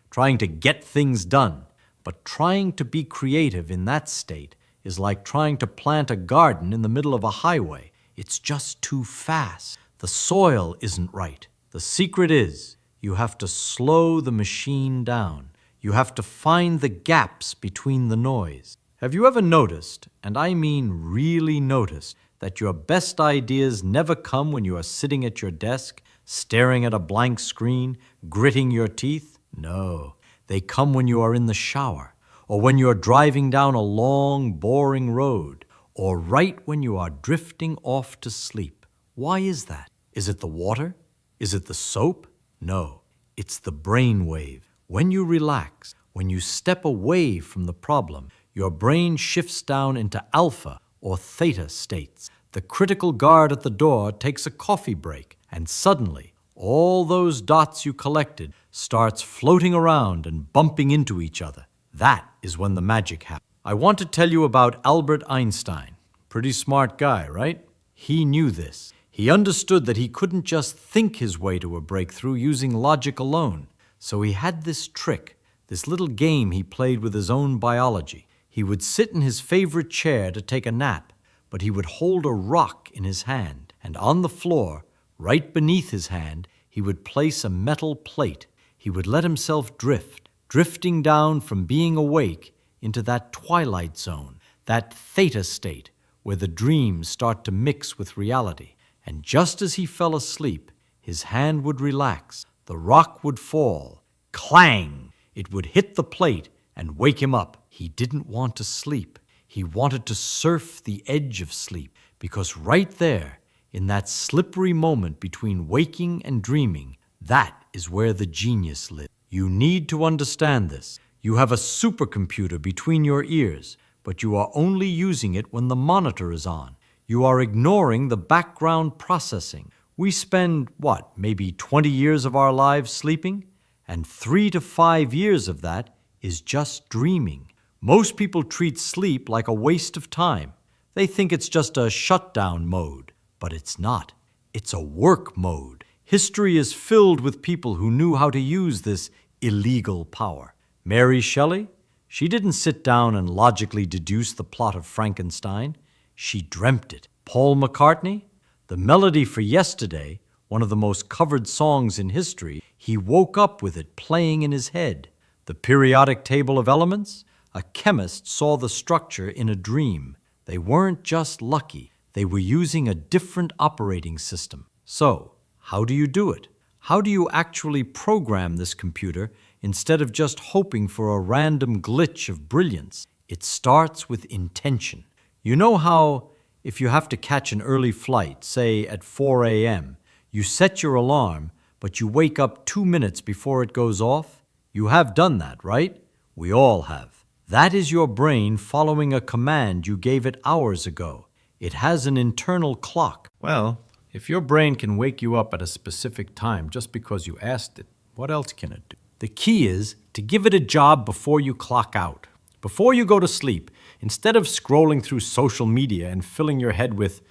trying to get things done. But trying to be creative in that state is like trying to plant a garden in the middle of a highway. It's just too fast. The soil isn't right. The secret is you have to slow the machine down. You have to find the gaps between the noise. Have you ever noticed, and I mean really noticed, that your best ideas never come when you are sitting at your desk, staring at a blank screen, gritting your teeth? No, they come when you are in the shower, or when you are driving down a long, boring road, or right when you are drifting off to sleep. Why is that? Is it the water? Is it the soap? No, it's the brain wave. When you relax, when you step away from the problem, your brain shifts down into alpha or theta states. The critical guard at the door takes a coffee break, and suddenly, all those dots you collected starts floating around and bumping into each other. That is when the magic happens. I want to tell you about Albert Einstein. Pretty smart guy, right? He knew this. He understood that he couldn't just think his way to a breakthrough using logic alone. So he had this trick, this little game he played with his own biology. He would sit in his favorite chair to take a nap, but he would hold a rock in his hand, and on the floor, right beneath his hand, he would place a metal plate. He would let himself drift, drifting down from being awake into that twilight zone, that theta state, where the dreams start to mix with reality. And just as he fell asleep, his hand would relax, the rock would fall. Clang! It would hit the plate and wake him up. He didn't want to sleep. He wanted to surf the edge of sleep, because right there, in that slippery moment between waking and dreaming, that is where the genius lives. You need to understand this. You have a supercomputer between your ears, but you are only using it when the monitor is on. You are ignoring the background processing. We spend, maybe 20 years of our lives sleeping? And 3 to 5 years of that is just dreaming. Most people treat sleep like a waste of time. They think it's just a shutdown mode, but it's not. It's a work mode. History is filled with people who knew how to use this illegal power. Mary Shelley? She didn't sit down and logically deduce the plot of Frankenstein. She dreamt it. Paul McCartney? The melody for Yesterday, one of the most covered songs in history, he woke up with it playing in his head. The periodic table of elements? A chemist saw the structure in a dream. They weren't just lucky. They were using a different operating system. So, how do you do it? How do you actually program this computer instead of just hoping for a random glitch of brilliance? It starts with intention. You know how, if you have to catch an early flight, say at 4 a.m., you set your alarm, but you wake up 2 minutes before it goes off? You have done that, right? We all have. That is your brain following a command you gave it hours ago. It has an internal clock. Well, if your brain can wake you up at a specific time just because you asked it, what else can it do? The key is to give it a job before you clock out. Before you go to sleep, instead of scrolling through social media and filling your head with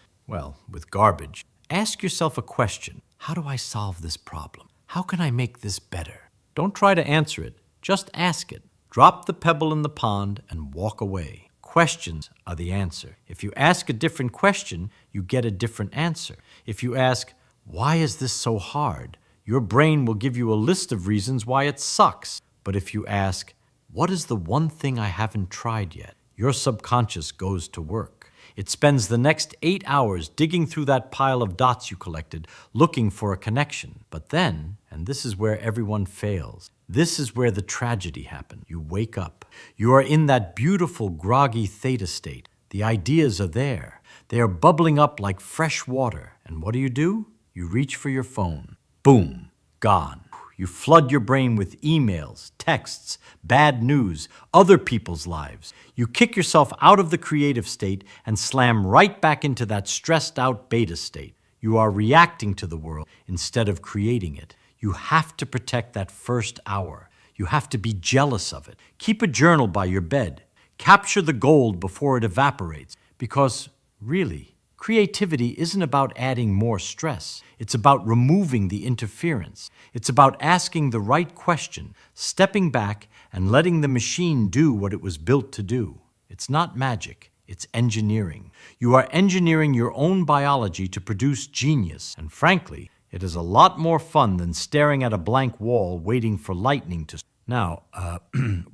garbage, ask yourself a question. How do I solve this problem? How can I make this better? Don't try to answer it. Just ask it. Drop the pebble in the pond and walk away. Questions are the answer. If you ask a different question, you get a different answer. If you ask, why is this so hard? Your brain will give you a list of reasons why it sucks. But if you ask, what is the one thing I haven't tried yet? Your subconscious goes to work. It spends the next 8 hours digging through that pile of dots you collected, looking for a connection. But then, and this is where everyone fails, this is where the tragedy happens. You wake up. You are in that beautiful groggy theta state. The ideas are there. They are bubbling up like fresh water. And what do? You reach for your phone. Boom, gone. You flood your brain with emails, texts, bad news, other people's lives. You kick yourself out of the creative state and slam right back into that stressed out beta state. You are reacting to the world instead of creating it. You have to protect that first hour. You have to be jealous of it. Keep a journal by your bed. Capture the gold before it evaporates. Because, really, creativity isn't about adding more stress. It's about removing the interference. It's about asking the right question, stepping back, and letting the machine do what it was built to do. It's not magic, it's engineering. You are engineering your own biology to produce genius, and frankly, it is a lot more fun than staring at a blank wall waiting for lightning to... Now,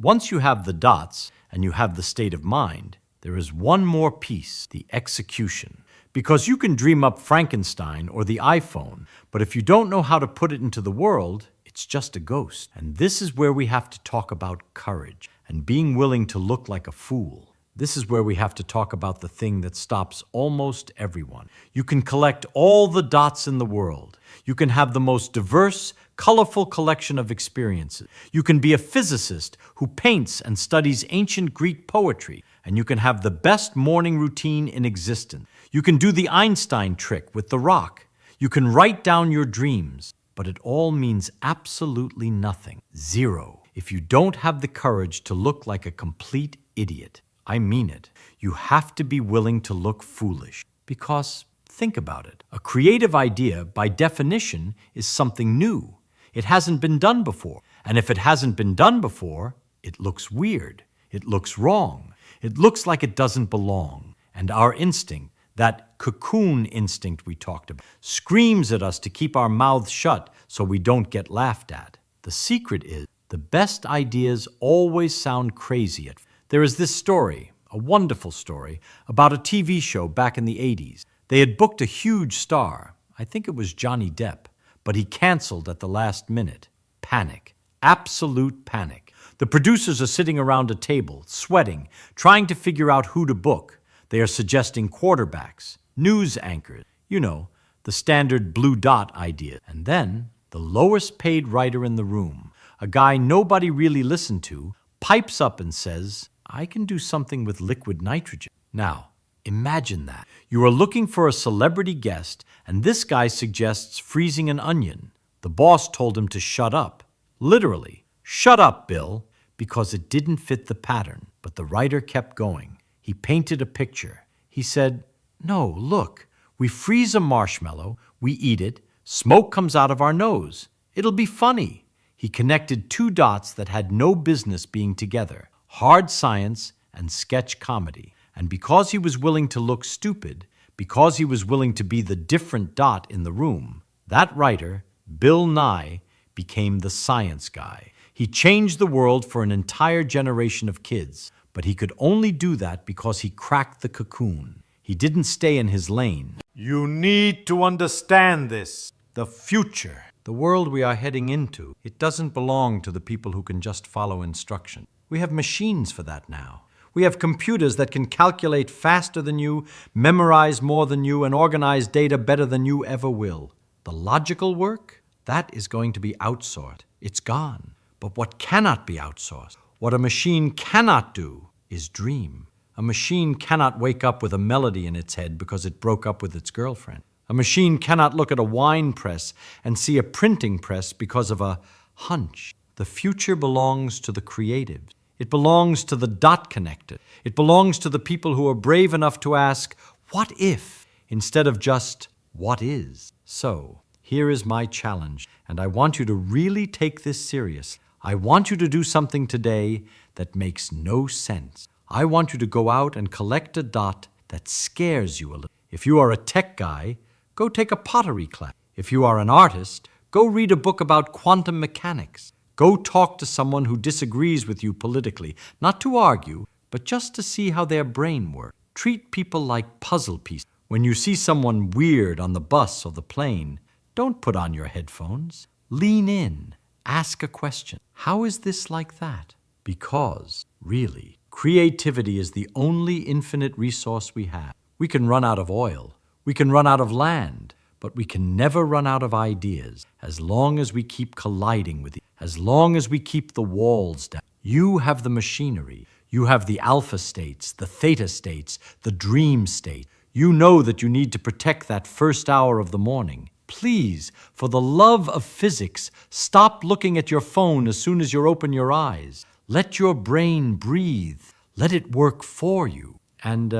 once you have the dots and you have the state of mind, there is one more piece, the execution. Because you can dream up Frankenstein or the iPhone, but if you don't know how to put it into the world, it's just a ghost. And this is where we have to talk about courage and being willing to look like a fool. This is where we have to talk about the thing that stops almost everyone. You can collect all the dots in the world. You can have the most diverse, colorful collection of experiences. You can be a physicist who paints and studies ancient Greek poetry, and you can have the best morning routine in existence. You can do the Einstein trick with the rock. You can write down your dreams, but it all means absolutely nothing. Zero. If you don't have the courage to look like a complete idiot. I mean it. You have to be willing to look foolish. Because, think about it, a creative idea, by definition, is something new. It hasn't been done before. And if it hasn't been done before, it looks weird. It looks wrong. It looks like it doesn't belong. And our instinct, that cocoon instinct we talked about, screams at us to keep our mouths shut so we don't get laughed at. The secret is, the best ideas always sound crazy at first. There is this story, a wonderful story, about a TV show back in the 80s. They had booked a huge star. I think it was Johnny Depp, but he canceled at the last minute. Panic. Absolute panic. The producers are sitting around a table, sweating, trying to figure out who to book. They are suggesting quarterbacks, news anchors, the standard blue dot idea. And then, the lowest paid writer in the room, a guy nobody really listened to, pipes up and says, I can do something with liquid nitrogen. Now, imagine that. You are looking for a celebrity guest, and this guy suggests freezing an onion. The boss told him to shut up. Literally, shut up, Bill, because it didn't fit the pattern. But the writer kept going. He painted a picture. He said, no, look, we freeze a marshmallow, we eat it, smoke comes out of our nose. It'll be funny. He connected two dots that had no business being together. Hard science and sketch comedy. And because he was willing to look stupid, because he was willing to be the different dot in the room, that writer, Bill Nye, became the science guy. He changed the world for an entire generation of kids, but he could only do that because he cracked the cocoon. He didn't stay in his lane. You need to understand this. The future, the world we are heading into, it doesn't belong to the people who can just follow instruction. We have machines for that now. We have computers that can calculate faster than you, memorize more than you, and organize data better than you ever will. The logical work, that is going to be outsourced. It's gone. But what cannot be outsourced, what a machine cannot do, is dream. A machine cannot wake up with a melody in its head because it broke up with its girlfriend. A machine cannot look at a wine press and see a printing press because of a hunch. The future belongs to the creatives. It belongs to the dot connected. It belongs to the people who are brave enough to ask, what if, instead of just, what is? So, here is my challenge, and I want you to really take this serious. I want you to do something today that makes no sense. I want you to go out and collect a dot that scares you a little. If you are a tech guy, go take a pottery class. If you are an artist, go read a book about quantum mechanics. Go talk to someone who disagrees with you politically, not to argue, but just to see how their brain works. Treat people like puzzle pieces. When you see someone weird on the bus or the plane, don't put on your headphones. Lean in. Ask a question. How is this like that? Because, really, creativity is the only infinite resource we have. We can run out of oil. We can run out of land. But we can never run out of ideas as long as we keep colliding with it, as long as we keep the walls down. You have the machinery. You have the alpha states, the theta states, the dream state. You know that you need to protect that first hour of the morning. Please, for the love of physics, stop looking at your phone as soon as you open your eyes. Let your brain breathe. Let it work for you. And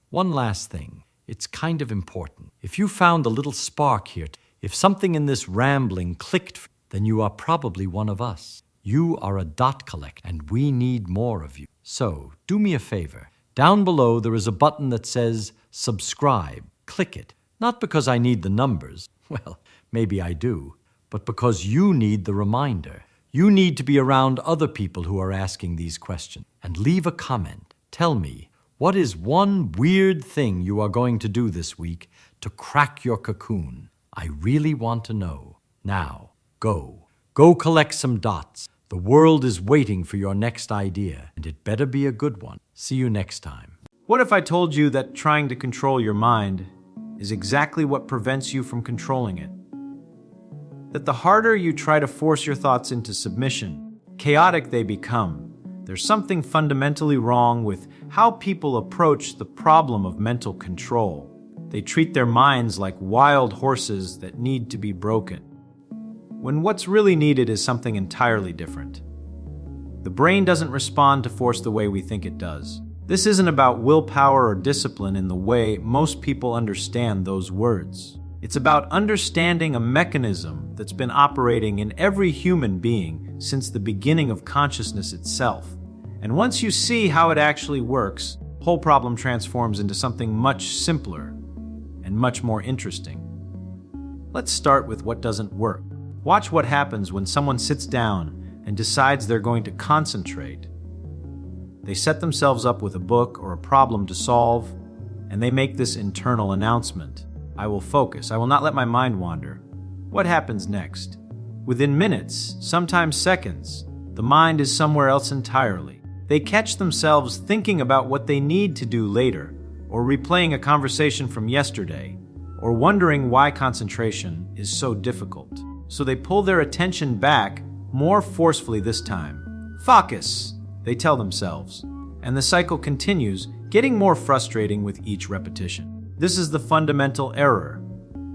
one last thing. It's kind of important. If you found a little spark here, if something in this rambling clicked, then you are probably one of us. You are a dot collector, and we need more of you. So, do me a favor. Down below, there is a button that says subscribe. Click it. Not because I need the numbers. Well, maybe I do. But because you need the reminder. You need to be around other people who are asking these questions. And leave a comment. Tell me, what is one weird thing you are going to do this week to crack your cocoon? I really want to know. Now, go. Go collect some dots. The world is waiting for your next idea, and it better be a good one. See you next time. What if I told you that trying to control your mind is exactly what prevents you from controlling it? That the harder you try to force your thoughts into submission, chaotic they become. There's something fundamentally wrong with how people approach the problem of mental control. They treat their minds like wild horses that need to be broken, when what's really needed is something entirely different. The brain doesn't respond to force the way we think it does. This isn't about willpower or discipline in the way most people understand those words. It's about understanding a mechanism that's been operating in every human being since the beginning of consciousness itself. And once you see how it actually works, the whole problem transforms into something much simpler and much more interesting. Let's start with what doesn't work. Watch what happens when someone sits down and decides they're going to concentrate. They set themselves up with a book or a problem to solve, and they make this internal announcement. I will focus. I will not let my mind wander. What happens next? Within minutes, sometimes seconds, the mind is somewhere else entirely. They catch themselves thinking about what they need to do later, or replaying a conversation from yesterday, or wondering why concentration is so difficult. So they pull their attention back more forcefully this time. Focus, they tell themselves, and the cycle continues, getting more frustrating with each repetition. This is the fundamental error.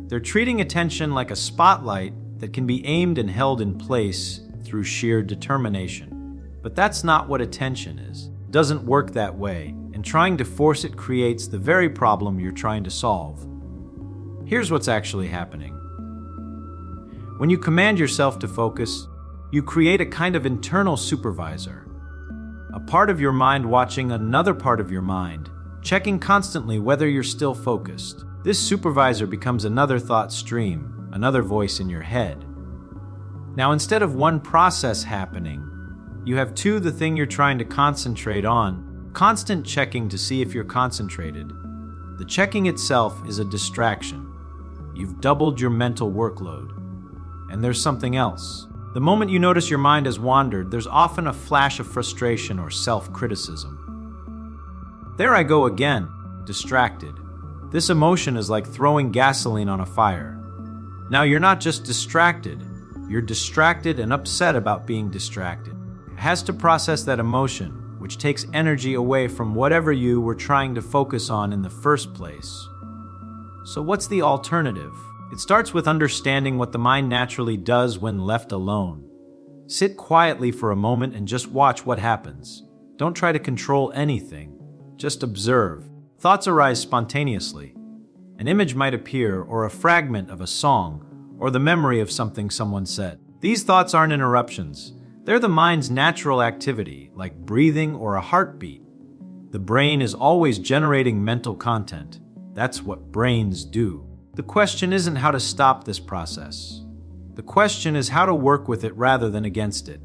They're treating attention like a spotlight that can be aimed and held in place through sheer determination. But that's not what attention is. It doesn't work that way, and trying to force it creates the very problem you're trying to solve. Here's what's actually happening. When you command yourself to focus, you create a kind of internal supervisor, a part of your mind watching another part of your mind, checking constantly whether you're still focused. This supervisor becomes another thought stream, another voice in your head. Now, instead of one process happening, you have two, the thing you're trying to concentrate on, constant checking to see if you're concentrated. The checking itself is a distraction. You've doubled your mental workload. And there's something else. The moment you notice your mind has wandered, there's often a flash of frustration or self-criticism. There I go again, distracted. This emotion is like throwing gasoline on a fire. Now you're not just distracted, you're distracted and upset about being distracted. It has to process that emotion, which takes energy away from whatever you were trying to focus on in the first place. So what's the alternative? It starts with understanding what the mind naturally does when left alone. Sit quietly for a moment and just watch what happens. Don't try to control anything. Just observe. Thoughts arise spontaneously. An image might appear, or a fragment of a song, or the memory of something someone said. These thoughts aren't interruptions. They're the mind's natural activity, like breathing or a heartbeat. The brain is always generating mental content. That's what brains do. The question isn't how to stop this process. The question is how to work with it rather than against it.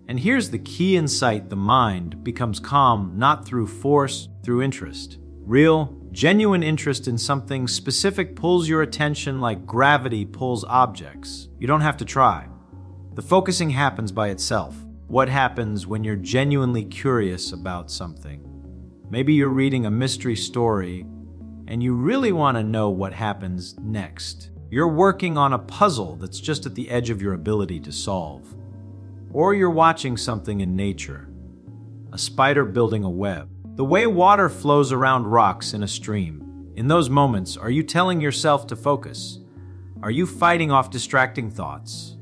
And here's the key insight: the mind becomes calm not through force, through interest. Real, genuine interest in something specific pulls your attention like gravity pulls objects. You don't have to try. The focusing happens by itself. What happens when you're genuinely curious about something? Maybe you're reading a mystery story and you really want to know what happens next. You're working on a puzzle that's just at the edge of your ability to solve. Or you're watching something in nature, a spider building a web, the way water flows around rocks in a stream. In those moments, are you telling yourself to focus? Are you fighting off distracting thoughts?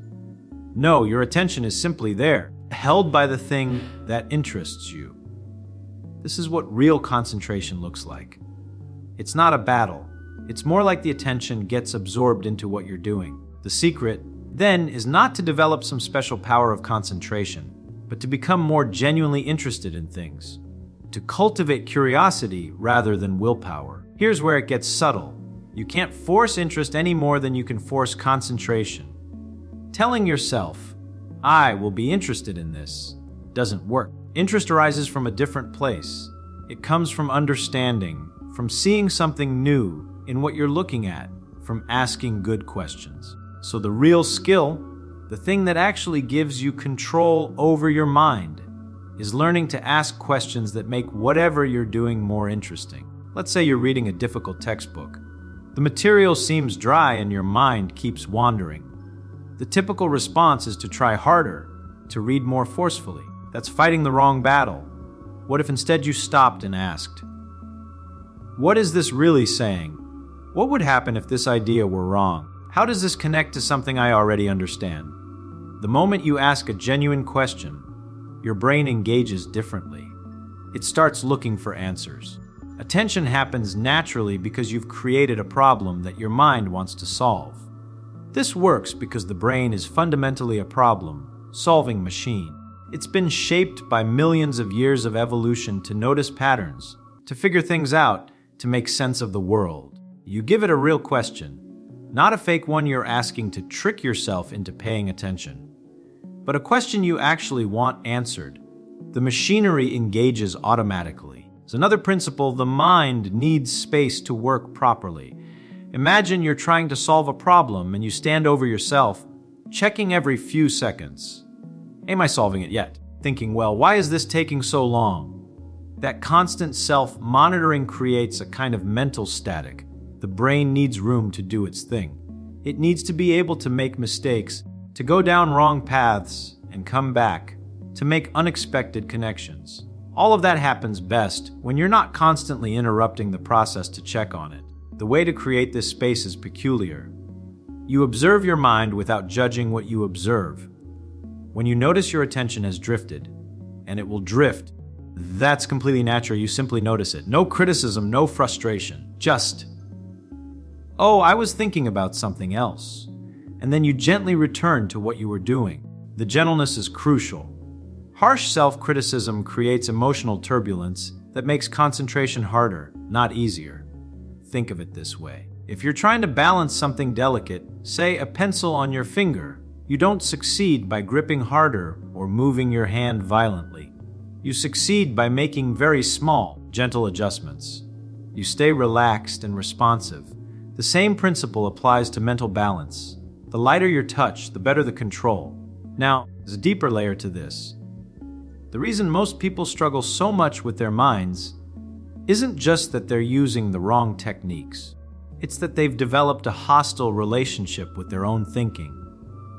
No, your attention is simply there, held by the thing that interests you. This is what real concentration looks like. It's not a battle. It's more like the attention gets absorbed into what you're doing. The secret then is not to develop some special power of concentration, but to become more genuinely interested in things, to cultivate curiosity rather than willpower. Here's where it gets subtle. You can't force interest any more than you can force concentration. Telling yourself, "I will be interested in this," doesn't work. Interest arises from a different place. It comes from understanding, from seeing something new in what you're looking at, from asking good questions. So the real skill, the thing that actually gives you control over your mind, is learning to ask questions that make whatever you're doing more interesting. Let's say you're reading a difficult textbook. The material seems dry and your mind keeps wandering. The typical response is to try harder, to read more forcefully. That's fighting the wrong battle. What if instead you stopped and asked, "What is this really saying? What would happen if this idea were wrong? How does this connect to something I already understand?" The moment you ask a genuine question, your brain engages differently. It starts looking for answers. Attention happens naturally because you've created a problem that your mind wants to solve. This works because the brain is fundamentally a problem-solving machine. It's been shaped by millions of years of evolution to notice patterns, to figure things out, to make sense of the world. You give it a real question, not a fake one you're asking to trick yourself into paying attention, but a question you actually want answered. The machinery engages automatically. As another principle, the mind needs space to work properly. Imagine you're trying to solve a problem and you stand over yourself, checking every few seconds. Am I solving it yet? Thinking, well, why is this taking so long? That constant self-monitoring creates a kind of mental static. The brain needs room to do its thing. It needs to be able to make mistakes, to go down wrong paths and come back, to make unexpected connections. All of that happens best when you're not constantly interrupting the process to check on it. The way to create this space is peculiar. You observe your mind without judging what you observe. When you notice your attention has drifted, and it will drift, that's completely natural. You simply notice it. No criticism, no frustration. Just, "Oh, I was thinking about something else." And then you gently return to what you were doing. The gentleness is crucial. Harsh self-criticism creates emotional turbulence that makes concentration harder, not easier. Think of it this way. If you're trying to balance something delicate, say a pencil on your finger, you don't succeed by gripping harder or moving your hand violently. You succeed by making very small, gentle adjustments. You stay relaxed and responsive. The same principle applies to mental balance. The lighter your touch, the better the control. Now, there's a deeper layer to this. The reason most people struggle so much with their minds isn't just that they're using the wrong techniques. It's that they've developed a hostile relationship with their own thinking.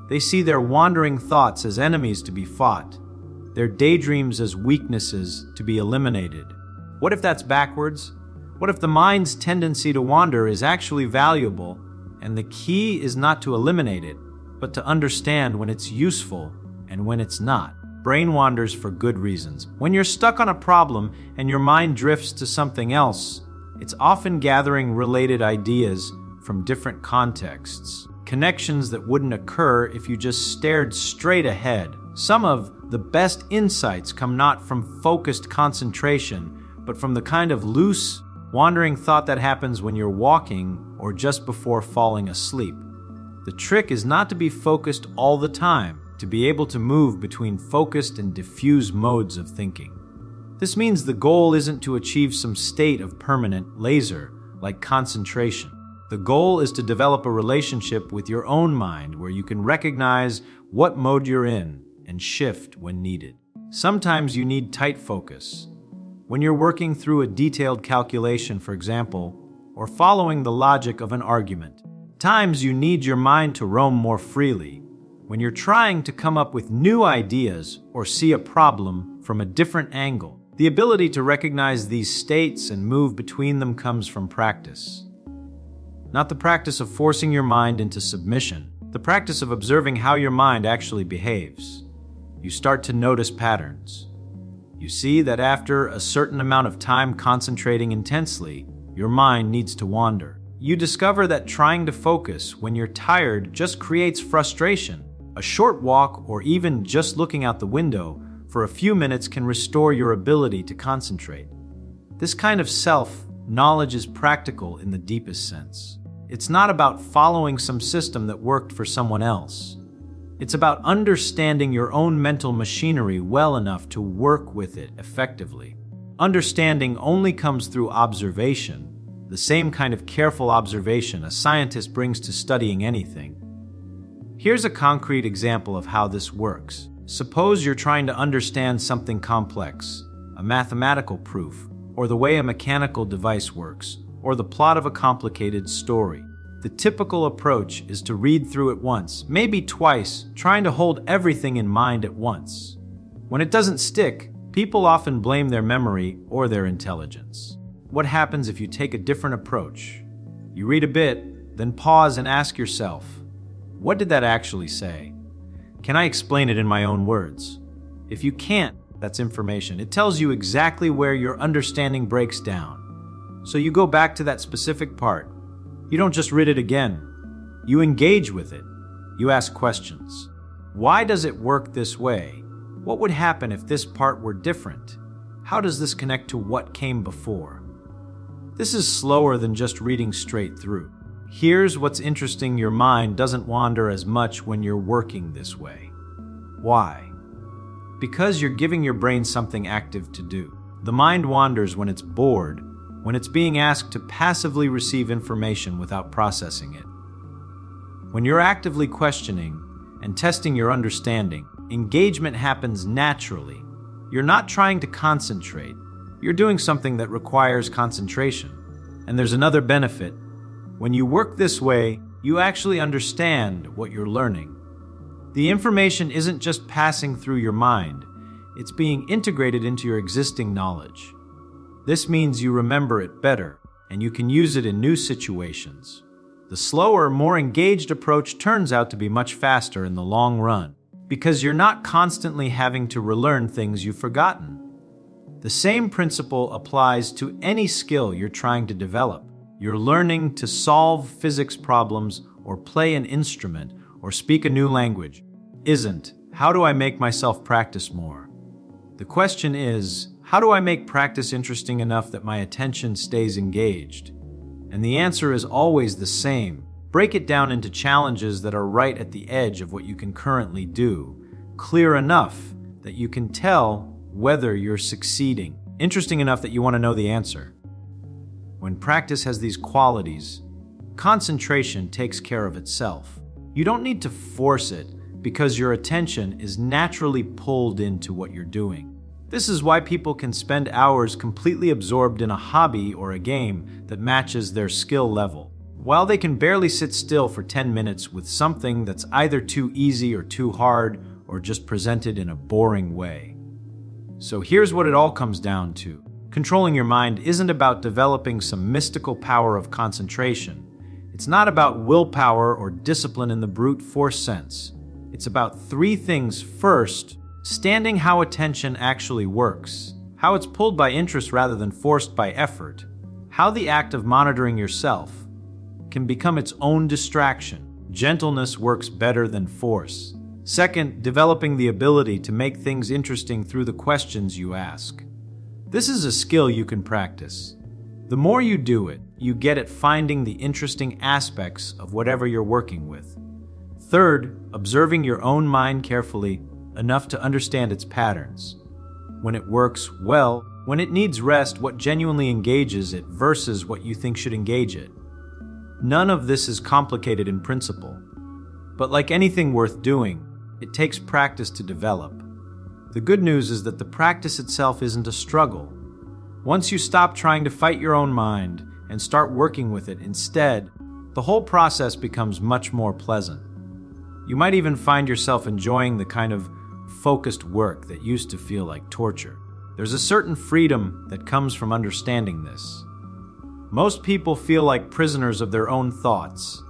They see their wandering thoughts as enemies to be fought, their daydreams as weaknesses to be eliminated. What if that's backwards? What if the mind's tendency to wander is actually valuable, and the key is not to eliminate it, but to understand when it's useful and when it's not? Brain wanders for good reasons. When you're stuck on a problem and your mind drifts to something else, it's often gathering related ideas from different contexts, connections that wouldn't occur if you just stared straight ahead. Some of the best insights come not from focused concentration, but from the kind of loose, wandering thought that happens when you're walking or just before falling asleep. The trick is not to be focused all the time, to be able to move between focused and diffuse modes of thinking. This means the goal isn't to achieve some state of permanent laser, like concentration. The goal is to develop a relationship with your own mind where you can recognize what mode you're in and shift when needed. Sometimes you need tight focus. When you're working through a detailed calculation, for example, or following the logic of an argument. Times you need your mind to roam more freely. When you're trying to come up with new ideas or see a problem from a different angle. The ability to recognize these states and move between them comes from practice. Not the practice of forcing your mind into submission, the practice of observing how your mind actually behaves. You start to notice patterns. You see that after a certain amount of time concentrating intensely, your mind needs to wander. you discover that trying to focus when you're tired just creates frustration. A short walk or even just looking out the window for a few minutes can restore your ability to concentrate. This kind of self-knowledge is practical in the deepest sense. It's not about following some system that worked for someone else. It's about understanding your own mental machinery well enough to work with it effectively. Understanding only comes through observation, the same kind of careful observation a scientist brings to studying anything. Here's a concrete example of how this works. Suppose you're trying to understand something complex, a mathematical proof, or the way a mechanical device works, or the plot of a complicated story. The typical approach is to read through it once, maybe twice, trying to hold everything in mind at once. When it doesn't stick, people often blame their memory or their intelligence. What happens if you take a different approach? You read a bit, then pause and ask yourself, what did that actually say? Can I explain it in my own words? If you can't, that's information. It tells you exactly where your understanding breaks down. So you go back to that specific part. You don't just read it again. You engage with it. You ask questions. Why does it work this way? What would happen if this part were different? How does this connect to what came before? This is slower than just reading straight through. Here's what's interesting: your mind doesn't wander as much when you're working this way. Why? Because you're giving your brain something active to do. The mind wanders when it's bored, when it's being asked to passively receive information without processing it. When you're actively questioning and testing your understanding, engagement happens naturally. You're not trying to concentrate. You're doing something that requires concentration. And there's another benefit. When you work this way, you actually understand what you're learning. The information isn't just passing through your mind. It's being integrated into your existing knowledge. This means you remember it better, and you can use it in new situations. The slower, more engaged approach turns out to be much faster in the long run, because you're not constantly having to relearn things you've forgotten. The same principle applies to any skill you're trying to develop. You're learning to solve physics problems, or play an instrument, or speak a new language. Isn't, how do I make myself practice more? The question is, how do I make practice interesting enough that my attention stays engaged? And the answer is always the same. Break it down into challenges that are right at the edge of what you can currently do, clear enough that you can tell whether you're succeeding, interesting enough that you want to know the answer. When practice has these qualities, concentration takes care of itself. You don't need to force it because your attention is naturally pulled into what you're doing. This is why people can spend hours completely absorbed in a hobby or a game that matches their skill level, while they can barely sit still for 10 minutes with something that's either too easy or too hard or just presented in a boring way. So here's what it all comes down to. Controlling your mind isn't about developing some mystical power of concentration. It's not about willpower or discipline in the brute force sense. It's about three things. First, understanding how attention actually works, how it's pulled by interest rather than forced by effort, how the act of monitoring yourself can become its own distraction. Gentleness works better than force. Second, developing the ability to make things interesting through the questions you ask. This is a skill you can practice. The more you do it, you get at finding the interesting aspects of whatever you're working with. Third, observing your own mind carefully enough to understand its patterns. When it works well, when it needs rest, what genuinely engages it versus what you think should engage it. None of this is complicated in principle, but like anything worth doing, it takes practice to develop. The good news is that the practice itself isn't a struggle. Once you stop trying to fight your own mind and start working with it instead, the whole process becomes much more pleasant. You might even find yourself enjoying the kind of focused work that used to feel like torture. There's a certain freedom that comes from understanding this. Most people feel like prisoners of their own thoughts,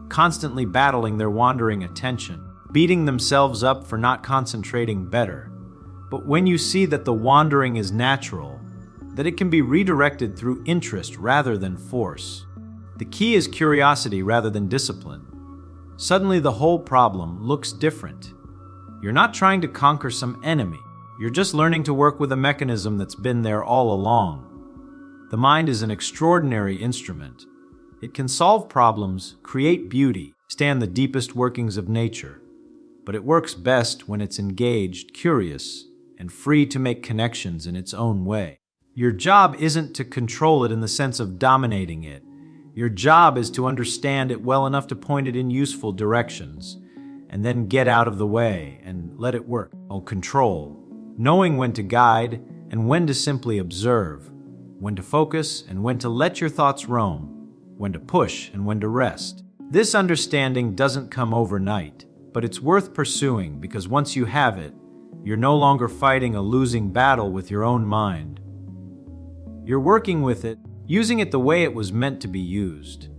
constantly battling their wandering attention, beating themselves up for not concentrating better. But when you see that the wandering is natural, that it can be redirected through interest rather than force, The key is curiosity rather than discipline. Suddenly the whole problem looks different. You're not trying to conquer some enemy. You're just learning to work with a mechanism that's been there all along. The mind is an extraordinary instrument. It can solve problems, create beauty, stand the deepest workings of nature. But it works best when it's engaged, curious, and free to make connections in its own way. Your job isn't to control it in the sense of dominating it. Your job is to understand it well enough to point it in useful directions, and then get out of the way and let it work. Control. Knowing when to guide and when to simply observe, when to focus and when to let your thoughts roam, when to push and when to rest. This understanding doesn't come overnight, but it's worth pursuing because once you have it, you're no longer fighting a losing battle with your own mind. You're working with it, using it the way it was meant to be used.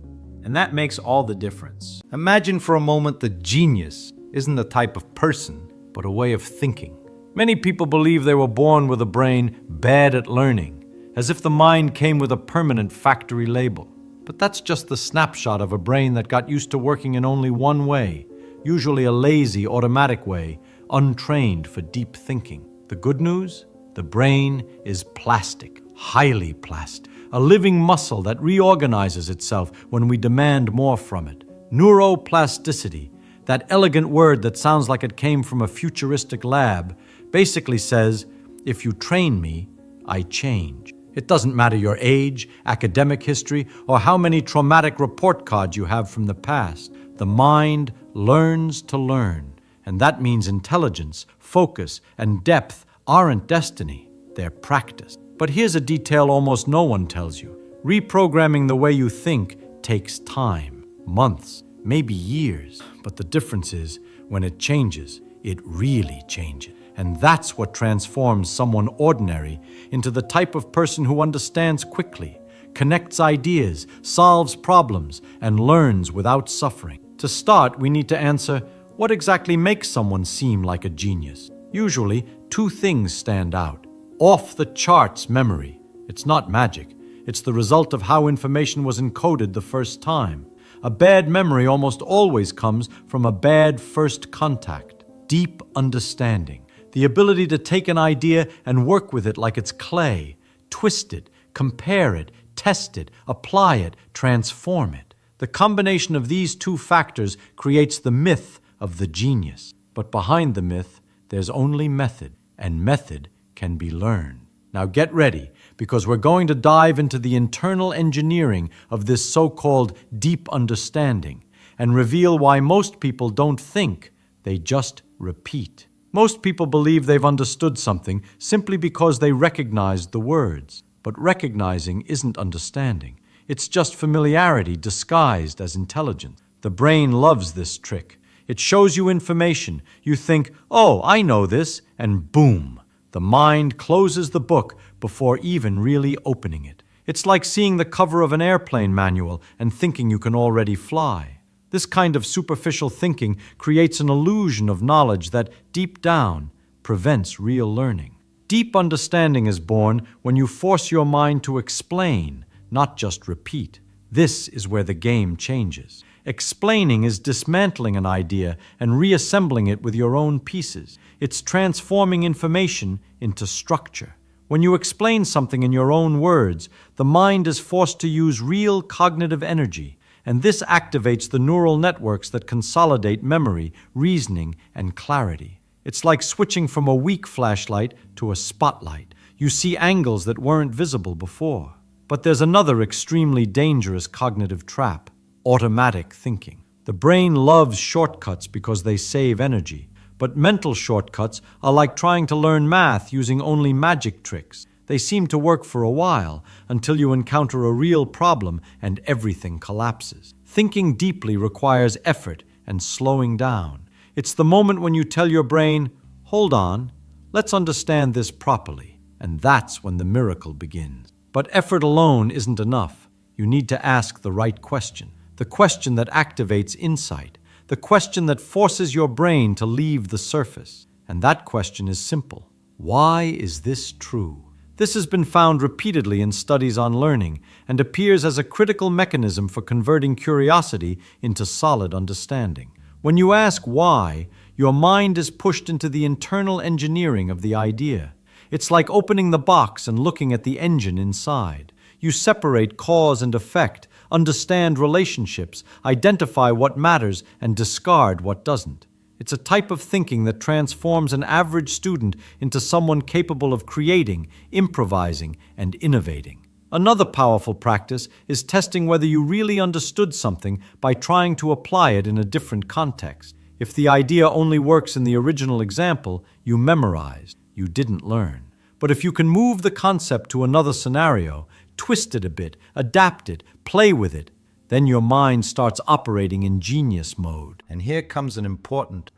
And that makes all the difference. Imagine for a moment that genius isn't a type of person, but a way of thinking. Many people believe they were born with a brain bad at learning, as if the mind came with a permanent factory label. But that's just the snapshot of a brain that got used to working in only one way, usually a lazy, automatic way, untrained for deep thinking. The good news? The brain is plastic, highly plastic, a living muscle that reorganizes itself when we demand more from it. Neuroplasticity, that elegant word that sounds like it came from a futuristic lab, basically says, if you train me, I change. It doesn't matter your age, academic history, or how many traumatic report cards you have from the past. The mind learns to learn, and that means intelligence, focus, and depth aren't destiny, they're practice. But here's a detail almost no one tells you. Reprogramming the way you think takes time, months, maybe years. But the difference is, when it changes, it really changes. And that's what transforms someone ordinary into the type of person who understands quickly, connects ideas, solves problems, and learns without suffering. To start, we need to answer, what exactly makes someone seem like a genius? Usually, two things stand out. Off-the-charts memory. It's not magic. It's the result of how information was encoded the first time. A bad memory almost always comes from a bad first contact. Deep understanding. The ability to take an idea and work with it like it's clay, twist it, compare it, test it, apply it, transform it. The combination of these two factors creates the myth of the genius. But behind the myth, there's only method, and method can be learned. Now get ready, because we're going to dive into the internal engineering of this so-called deep understanding and reveal why most people don't think, they just repeat. Most people believe they've understood something simply because they recognized the words. But recognizing isn't understanding. It's just familiarity disguised as intelligence. The brain loves this trick. It shows you information. You think, oh, I know this, and boom. The mind closes the book before even really opening it. It's like seeing the cover of an airplane manual and thinking you can already fly. This kind of superficial thinking creates an illusion of knowledge that, deep down, prevents real learning. Deep understanding is born when you force your mind to explain, not just repeat. This is where the game changes. Explaining is dismantling an idea and reassembling it with your own pieces. It's transforming information into structure. When you explain something in your own words, the mind is forced to use real cognitive energy. And this activates the neural networks that consolidate memory, reasoning, and clarity. It's like switching from a weak flashlight to a spotlight. You see angles that weren't visible before. But there's another extremely dangerous cognitive trap: automatic thinking. The brain loves shortcuts because they save energy. But mental shortcuts are like trying to learn math using only magic tricks. They seem to work for a while until you encounter a real problem and everything collapses. Thinking deeply requires effort and slowing down. It's the moment when you tell your brain, hold on, let's understand this properly. And that's when the miracle begins. But effort alone isn't enough. You need to ask the right question. The question that activates insight. The question that forces your brain to leave the surface. And that question is simple. Why is this true? This has been found repeatedly in studies on learning and appears as a critical mechanism for converting curiosity into solid understanding. When you ask why, your mind is pushed into the internal engineering of the idea. It's like opening the box and looking at the engine inside. You separate cause and effect, understand relationships, identify what matters, and discard what doesn't. It's a type of thinking that transforms an average student into someone capable of creating, improvising, and innovating. Another powerful practice is testing whether you really understood something by trying to apply it in a different context. If the idea only works in the original example, you memorized, you didn't learn. But if you can move the concept to another scenario, twist it a bit, adapt it, play with it, then your mind starts operating in genius mode. And here comes an important,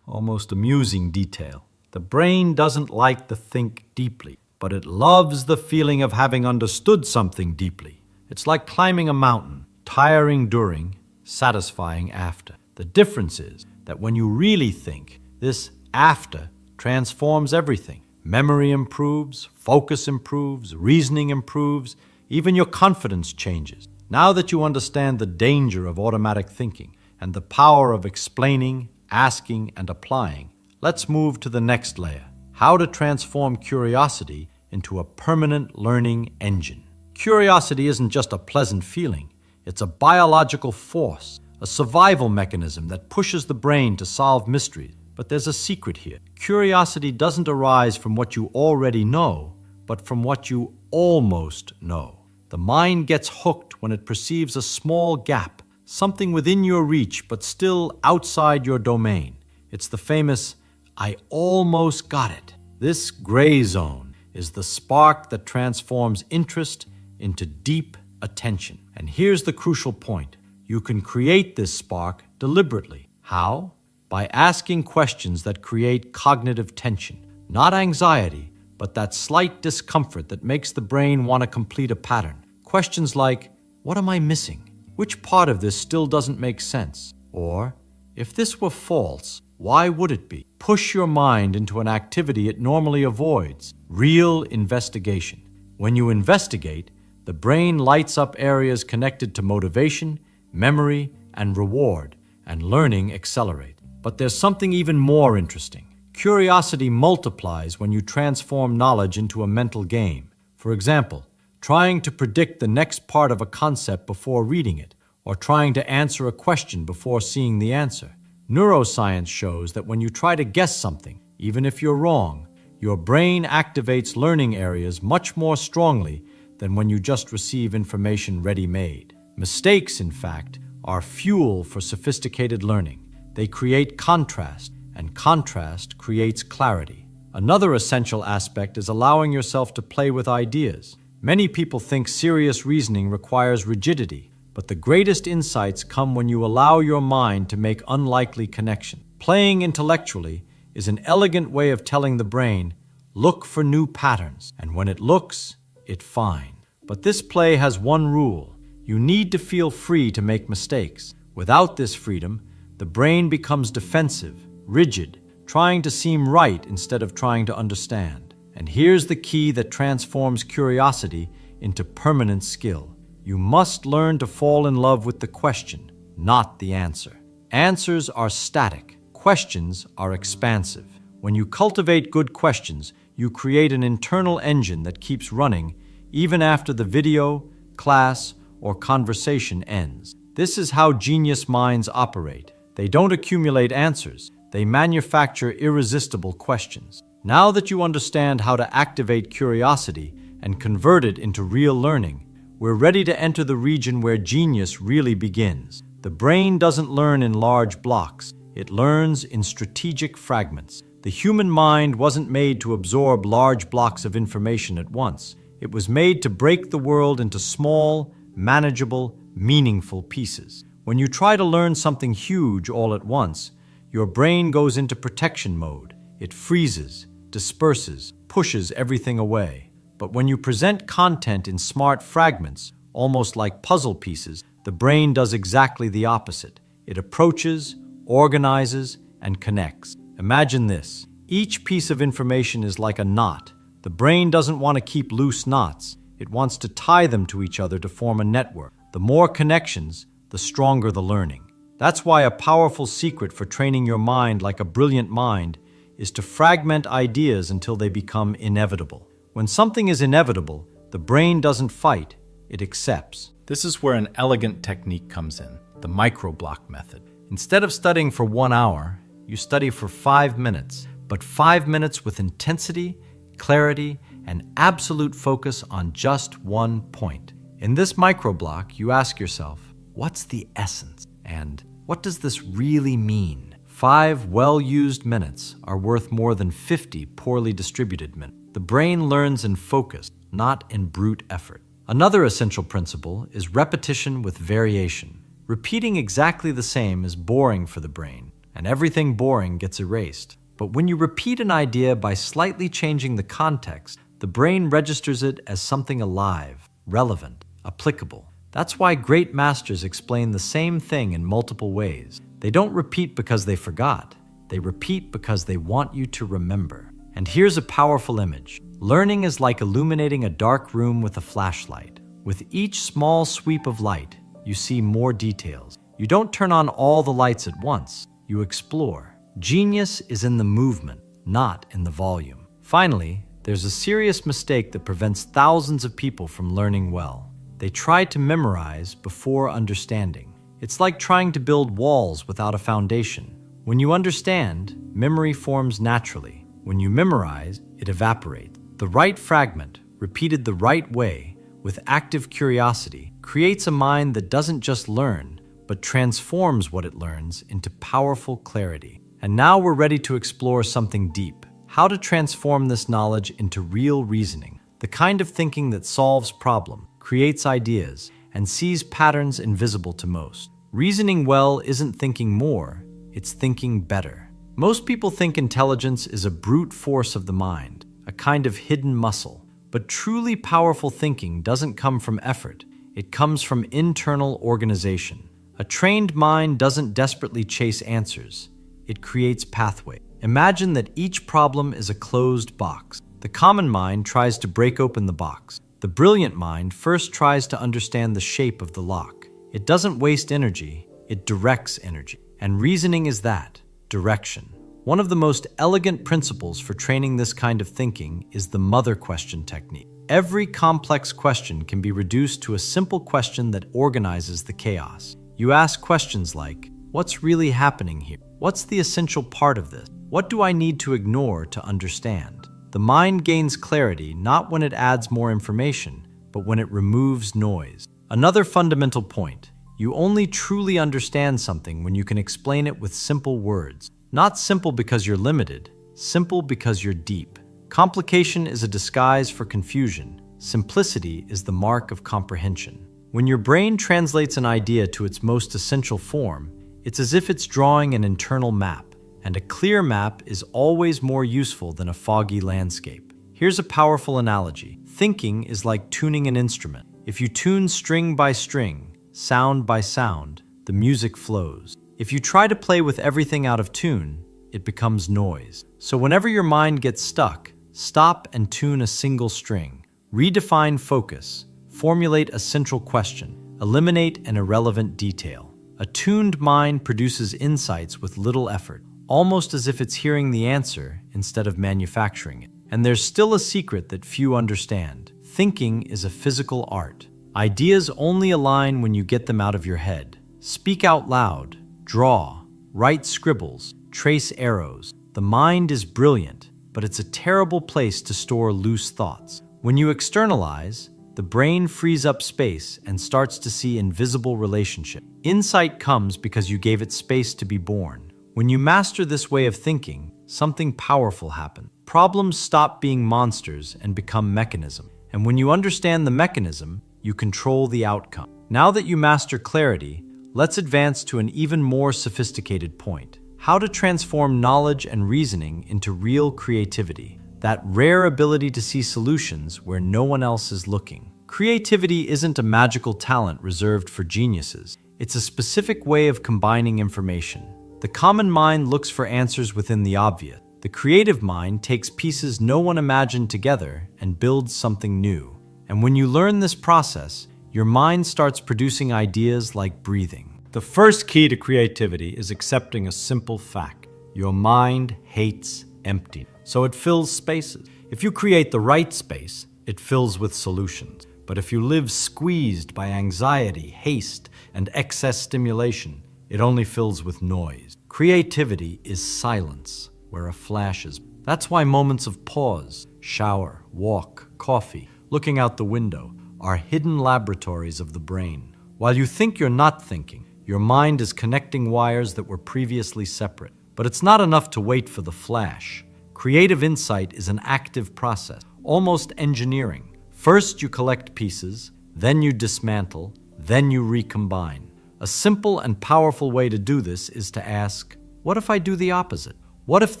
almost amusing detail. The brain doesn't like to think deeply, but it loves the feeling of having understood something deeply. It's like climbing a mountain, tiring during, satisfying after. The difference is that when you really think, this after transforms everything. Memory improves, focus improves, reasoning improves, even your confidence changes. Now that you understand the danger of automatic thinking and the power of explaining, asking, and applying, let's move to the next layer: how to transform curiosity into a permanent learning engine. Curiosity isn't just a pleasant feeling, it's a biological force, a survival mechanism that pushes the brain to solve mysteries. But there's a secret here. Curiosity doesn't arise from what you already know, but from what you almost know. The mind gets hooked when it perceives a small gap, something within your reach but still outside your domain. It's the famous, "I almost got it." This gray zone is the spark that transforms interest into deep attention. And here's the crucial point. You can create this spark deliberately. How? By asking questions that create cognitive tension. Not anxiety, but that slight discomfort that makes the brain want to complete a pattern. Questions like, what am I missing? Which part of this still doesn't make sense? Or, if this were false, why would it be? Push your mind into an activity it normally avoids. Real investigation. When you investigate, the brain lights up areas connected to motivation, memory, and reward, and learning accelerates. But there's something even more interesting. Curiosity multiplies when you transform knowledge into a mental game. For example, trying to predict the next part of a concept before reading it, or trying to answer a question before seeing the answer. Neuroscience shows that when you try to guess something, even if you're wrong, your brain activates learning areas much more strongly than when you just receive information ready-made. Mistakes, in fact, are fuel for sophisticated learning. They create contrast, and contrast creates clarity. Another essential aspect is allowing yourself to play with ideas. Many people think serious reasoning requires rigidity, but the greatest insights come when you allow your mind to make unlikely connections. Playing intellectually is an elegant way of telling the brain, look for new patterns, and when it looks, it finds. But this play has one rule. You need to feel free to make mistakes. Without this freedom, the brain becomes defensive, rigid, trying to seem right instead of trying to understand. And here's the key that transforms curiosity into permanent skill. You must learn to fall in love with the question, not the answer. Answers are static. Questions are expansive. When you cultivate good questions, you create an internal engine that keeps running even after the video, class, or conversation ends. This is how genius minds operate. They don't accumulate answers. They manufacture irresistible questions. Now that you understand how to activate curiosity and convert it into real learning, we're ready to enter the region where genius really begins. The brain doesn't learn in large blocks. It learns in strategic fragments. The human mind wasn't made to absorb large blocks of information at once. It was made to break the world into small, manageable, meaningful pieces. When you try to learn something huge all at once, your brain goes into protection mode. It freezes, disperses, pushes everything away. But when you present content in smart fragments, almost like puzzle pieces, the brain does exactly the opposite. It approaches, organizes, and connects. Imagine this. Each piece of information is like a knot, The brain doesn't want to keep loose knots. It wants to tie them to each other to form a network. The more connections, the stronger the learning. That's why a powerful secret for training your mind like a brilliant mind is to fragment ideas until they become inevitable. When something is inevitable, the brain doesn't fight, it accepts. This is where an elegant technique comes in, the micro-block method. Instead of studying for 1 hour, you study for 5 minutes, but 5 minutes with intensity, clarity, and absolute focus on just one point. In this micro-block, you ask yourself, what's the essence? And what does this really mean? 5 well-used minutes are worth more than 50 poorly distributed minutes. The brain learns in focus, not in brute effort. Another essential principle is repetition with variation. Repeating exactly the same is boring for the brain, and everything boring gets erased. But when you repeat an idea by slightly changing the context, the brain registers it as something alive, relevant, applicable. That's why great masters explain the same thing in multiple ways. They don't repeat because they forgot. They repeat because they want you to remember. And here's a powerful image. Learning is like illuminating a dark room with a flashlight. With each small sweep of light, you see more details. You don't turn on all the lights at once. You explore. Genius is in the movement, not in the volume. Finally, there's a serious mistake that prevents thousands of people from learning well. They try to memorize before understanding. It's like trying to build walls without a foundation. When you understand, memory forms naturally. When you memorize, it evaporates. The right fragment, repeated the right way, with active curiosity, creates a mind that doesn't just learn, but transforms what it learns into powerful clarity. And now we're ready to explore something deep. How to transform this knowledge into real reasoning. The kind of thinking that solves problems, creates ideas, and sees patterns invisible to most. Reasoning well isn't thinking more, it's thinking better. Most people think intelligence is a brute force of the mind, a kind of hidden muscle. But truly powerful thinking doesn't come from effort. It comes from internal organization. A trained mind doesn't desperately chase answers. It creates pathways. Imagine that each problem is a closed box. The common mind tries to break open the box. The brilliant mind first tries to understand the shape of the lock. It doesn't waste energy, it directs energy. And reasoning is that, direction. One of the most elegant principles for training this kind of thinking is the mother question technique. Every complex question can be reduced to a simple question that organizes the chaos. You ask questions like, what's really happening here? What's the essential part of this? What do I need to ignore to understand? The mind gains clarity not when it adds more information, but when it removes noise. Another fundamental point, you only truly understand something when you can explain it with simple words. Not simple because you're limited, simple because you're deep. Complication is a disguise for confusion. Simplicity is the mark of comprehension. When your brain translates an idea to its most essential form, it's as if it's drawing an internal map. And a clear map is always more useful than a foggy landscape. Here's a powerful analogy. Thinking is like tuning an instrument. If you tune string by string, sound by sound, the music flows. If you try to play with everything out of tune, it becomes noise. So whenever your mind gets stuck, stop and tune a single string. Redefine focus. Formulate a central question. Eliminate an irrelevant detail. A tuned mind produces insights with little effort, almost as if it's hearing the answer instead of manufacturing it. And there's still a secret that few understand. Thinking is a physical art. Ideas only align when you get them out of your head. Speak out loud, draw, write scribbles, trace arrows. The mind is brilliant, but it's a terrible place to store loose thoughts. When you externalize, the brain frees up space and starts to see invisible relationships. Insight comes because you gave it space to be born. When you master this way of thinking, something powerful happens. Problems stop being monsters and become mechanisms. And when you understand the mechanism, you control the outcome. Now that you master clarity, let's advance to an even more sophisticated point. How to transform knowledge and reasoning into real creativity. That rare ability to see solutions where no one else is looking. Creativity isn't a magical talent reserved for geniuses. It's a specific way of combining information. The common mind looks for answers within the obvious. The creative mind takes pieces no one imagined together and builds something new. And when you learn this process, your mind starts producing ideas like breathing. The first key to creativity is accepting a simple fact. Your mind hates empty, so it fills spaces. If you create the right space, it fills with solutions. But if you live squeezed by anxiety, haste, and excess stimulation, it only fills with noise. Creativity is silence where a flash is. That's why moments of pause, shower, walk, coffee, looking out the window are hidden laboratories of the brain. While you think you're not thinking, your mind is connecting wires that were previously separate. But it's not enough to wait for the flash. Creative insight is an active process, almost engineering. First you collect pieces, then you dismantle, then you recombine. A simple and powerful way to do this is to ask, what if I do the opposite? What if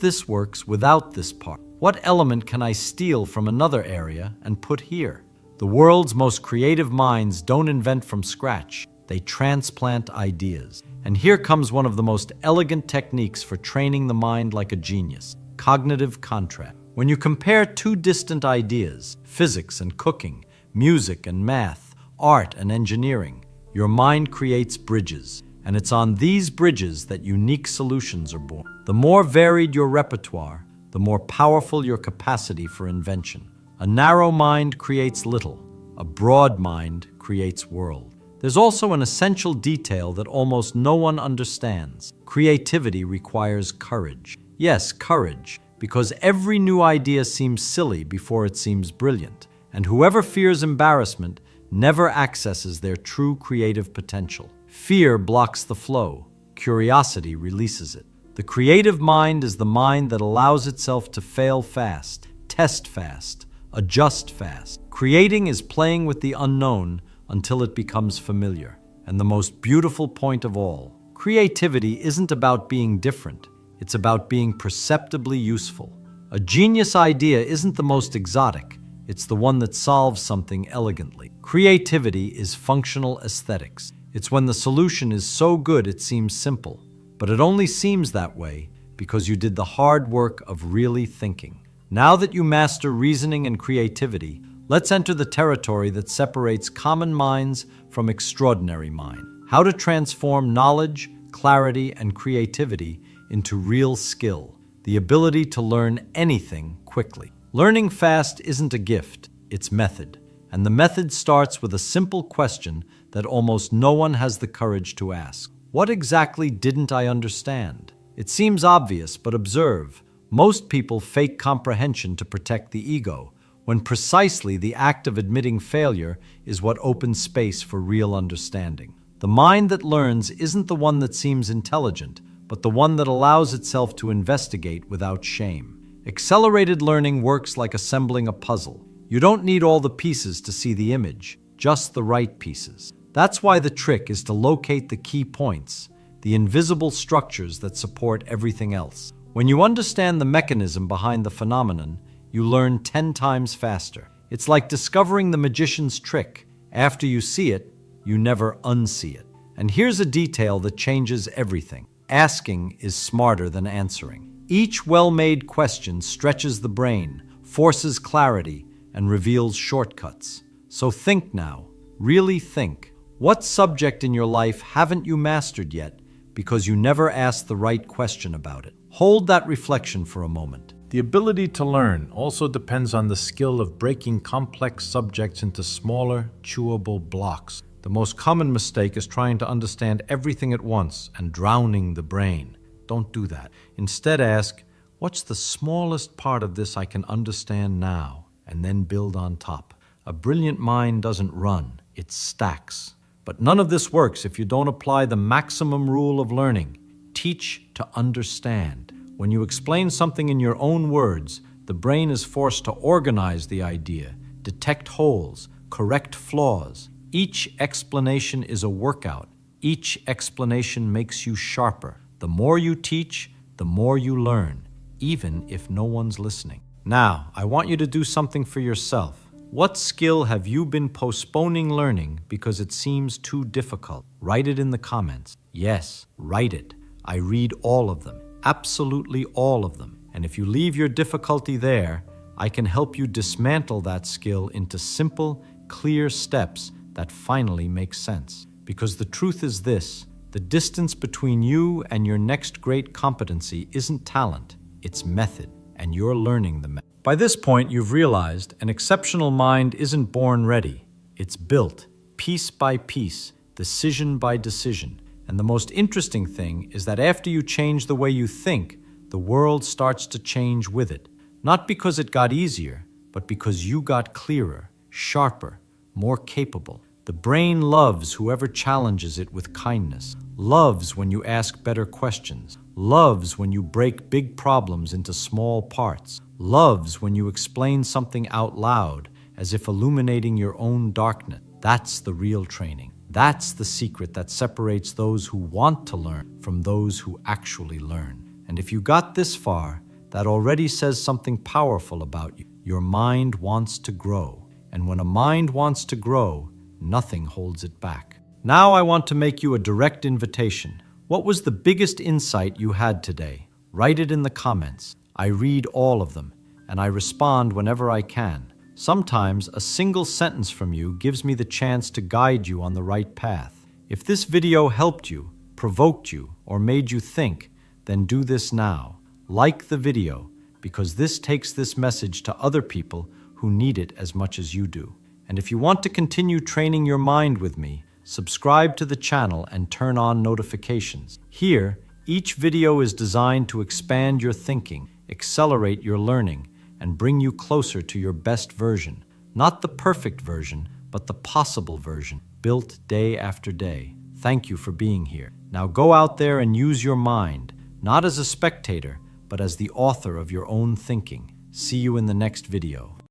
this works without this part? What element can I steal from another area and put here? The world's most creative minds don't invent from scratch. They transplant ideas. And here comes one of the most elegant techniques for training the mind like a genius: cognitive contrast. When you compare two distant ideas, physics and cooking, music and math, art and engineering, your mind creates bridges. And it's on these bridges that unique solutions are born. The more varied your repertoire, the more powerful your capacity for invention. A narrow mind creates little. A broad mind creates world. There's also an essential detail that almost no one understands. Creativity requires courage. Yes, courage, because every new idea seems silly before it seems brilliant. And whoever fears embarrassment never accesses their true creative potential. Fear blocks the flow. Curiosity releases it. The creative mind is the mind that allows itself to fail fast, test fast, adjust fast. Creating is playing with the unknown until it becomes familiar. And the most beautiful point of all, creativity isn't about being different. It's about being perceptibly useful. A genius idea isn't the most exotic. It's the one that solves something elegantly. Creativity is functional aesthetics. It's when the solution is so good it seems simple. But it only seems that way because you did the hard work of really thinking. Now that you master reasoning and creativity, let's enter the territory that separates common minds from extraordinary minds. How to transform knowledge, clarity, and creativity into real skill. The ability to learn anything quickly. Learning fast isn't a gift, it's method. And the method starts with a simple question that almost no one has the courage to ask. What exactly didn't I understand? It seems obvious, but observe. Most people fake comprehension to protect the ego, when precisely the act of admitting failure is what opens space for real understanding. The mind that learns isn't the one that seems intelligent, but the one that allows itself to investigate without shame. Accelerated learning works like assembling a puzzle. You don't need all the pieces to see the image, just the right pieces. That's why the trick is to locate the key points, the invisible structures that support everything else. When you understand the mechanism behind the phenomenon, you learn 10 times faster. It's like discovering the magician's trick. After you see it, you never unsee it. And here's a detail that changes everything. Asking is smarter than answering. Each well-made question stretches the brain, forces clarity, and reveals shortcuts. So think now. Really think. What subject in your life haven't you mastered yet because you never asked the right question about it? Hold that reflection for a moment. The ability to learn also depends on the skill of breaking complex subjects into smaller, chewable blocks. The most common mistake is trying to understand everything at once and drowning the brain. Don't do that. Instead ask, what's the smallest part of this I can understand now, and then build on top. A brilliant mind doesn't run, it stacks. But none of this works if you don't apply the maximum rule of learning. Teach to understand. When you explain something in your own words, the brain is forced to organize the idea, detect holes, correct flaws. Each explanation is a workout. Each explanation makes you sharper. The more you teach, the more you learn, even if no one's listening. Now, I want you to do something for yourself. What skill have you been postponing learning because it seems too difficult? Write it in the comments. Yes, write it. I read all of them. Absolutely all of them. And if you leave your difficulty there, I can help you dismantle that skill into simple, clear steps that finally make sense. Because the truth is this: the distance between you and your next great competency isn't talent, it's method, and you're learning the method. By this point, you've realized an exceptional mind isn't born ready. It's built, piece by piece, decision by decision. And the most interesting thing is that after you change the way you think, the world starts to change with it. Not because it got easier, but because you got clearer, sharper, more capable. The brain loves whoever challenges it with kindness, loves when you ask better questions, loves when you break big problems into small parts, loves when you explain something out loud as if illuminating your own darkness. That's the real training. That's the secret that separates those who want to learn from those who actually learn. And if you got this far, that already says something powerful about you. Your mind wants to grow. And when a mind wants to grow, nothing holds it back. Now I want to make you a direct invitation. What was the biggest insight you had today? Write it in the comments. I read all of them, and I respond whenever I can. Sometimes a single sentence from you gives me the chance to guide you on the right path. If this video helped you, provoked you, or made you think, then do this now. Like the video, because this takes this message to other people who need it as much as you do. And if you want to continue training your mind with me, subscribe to the channel and turn on notifications. Here, each video is designed to expand your thinking, accelerate your learning, and bring you closer to your best version. Not the perfect version, but the possible version, built day after day. Thank you for being here. Now go out there and use your mind, not as a spectator, but as the author of your own thinking. See you in the next video.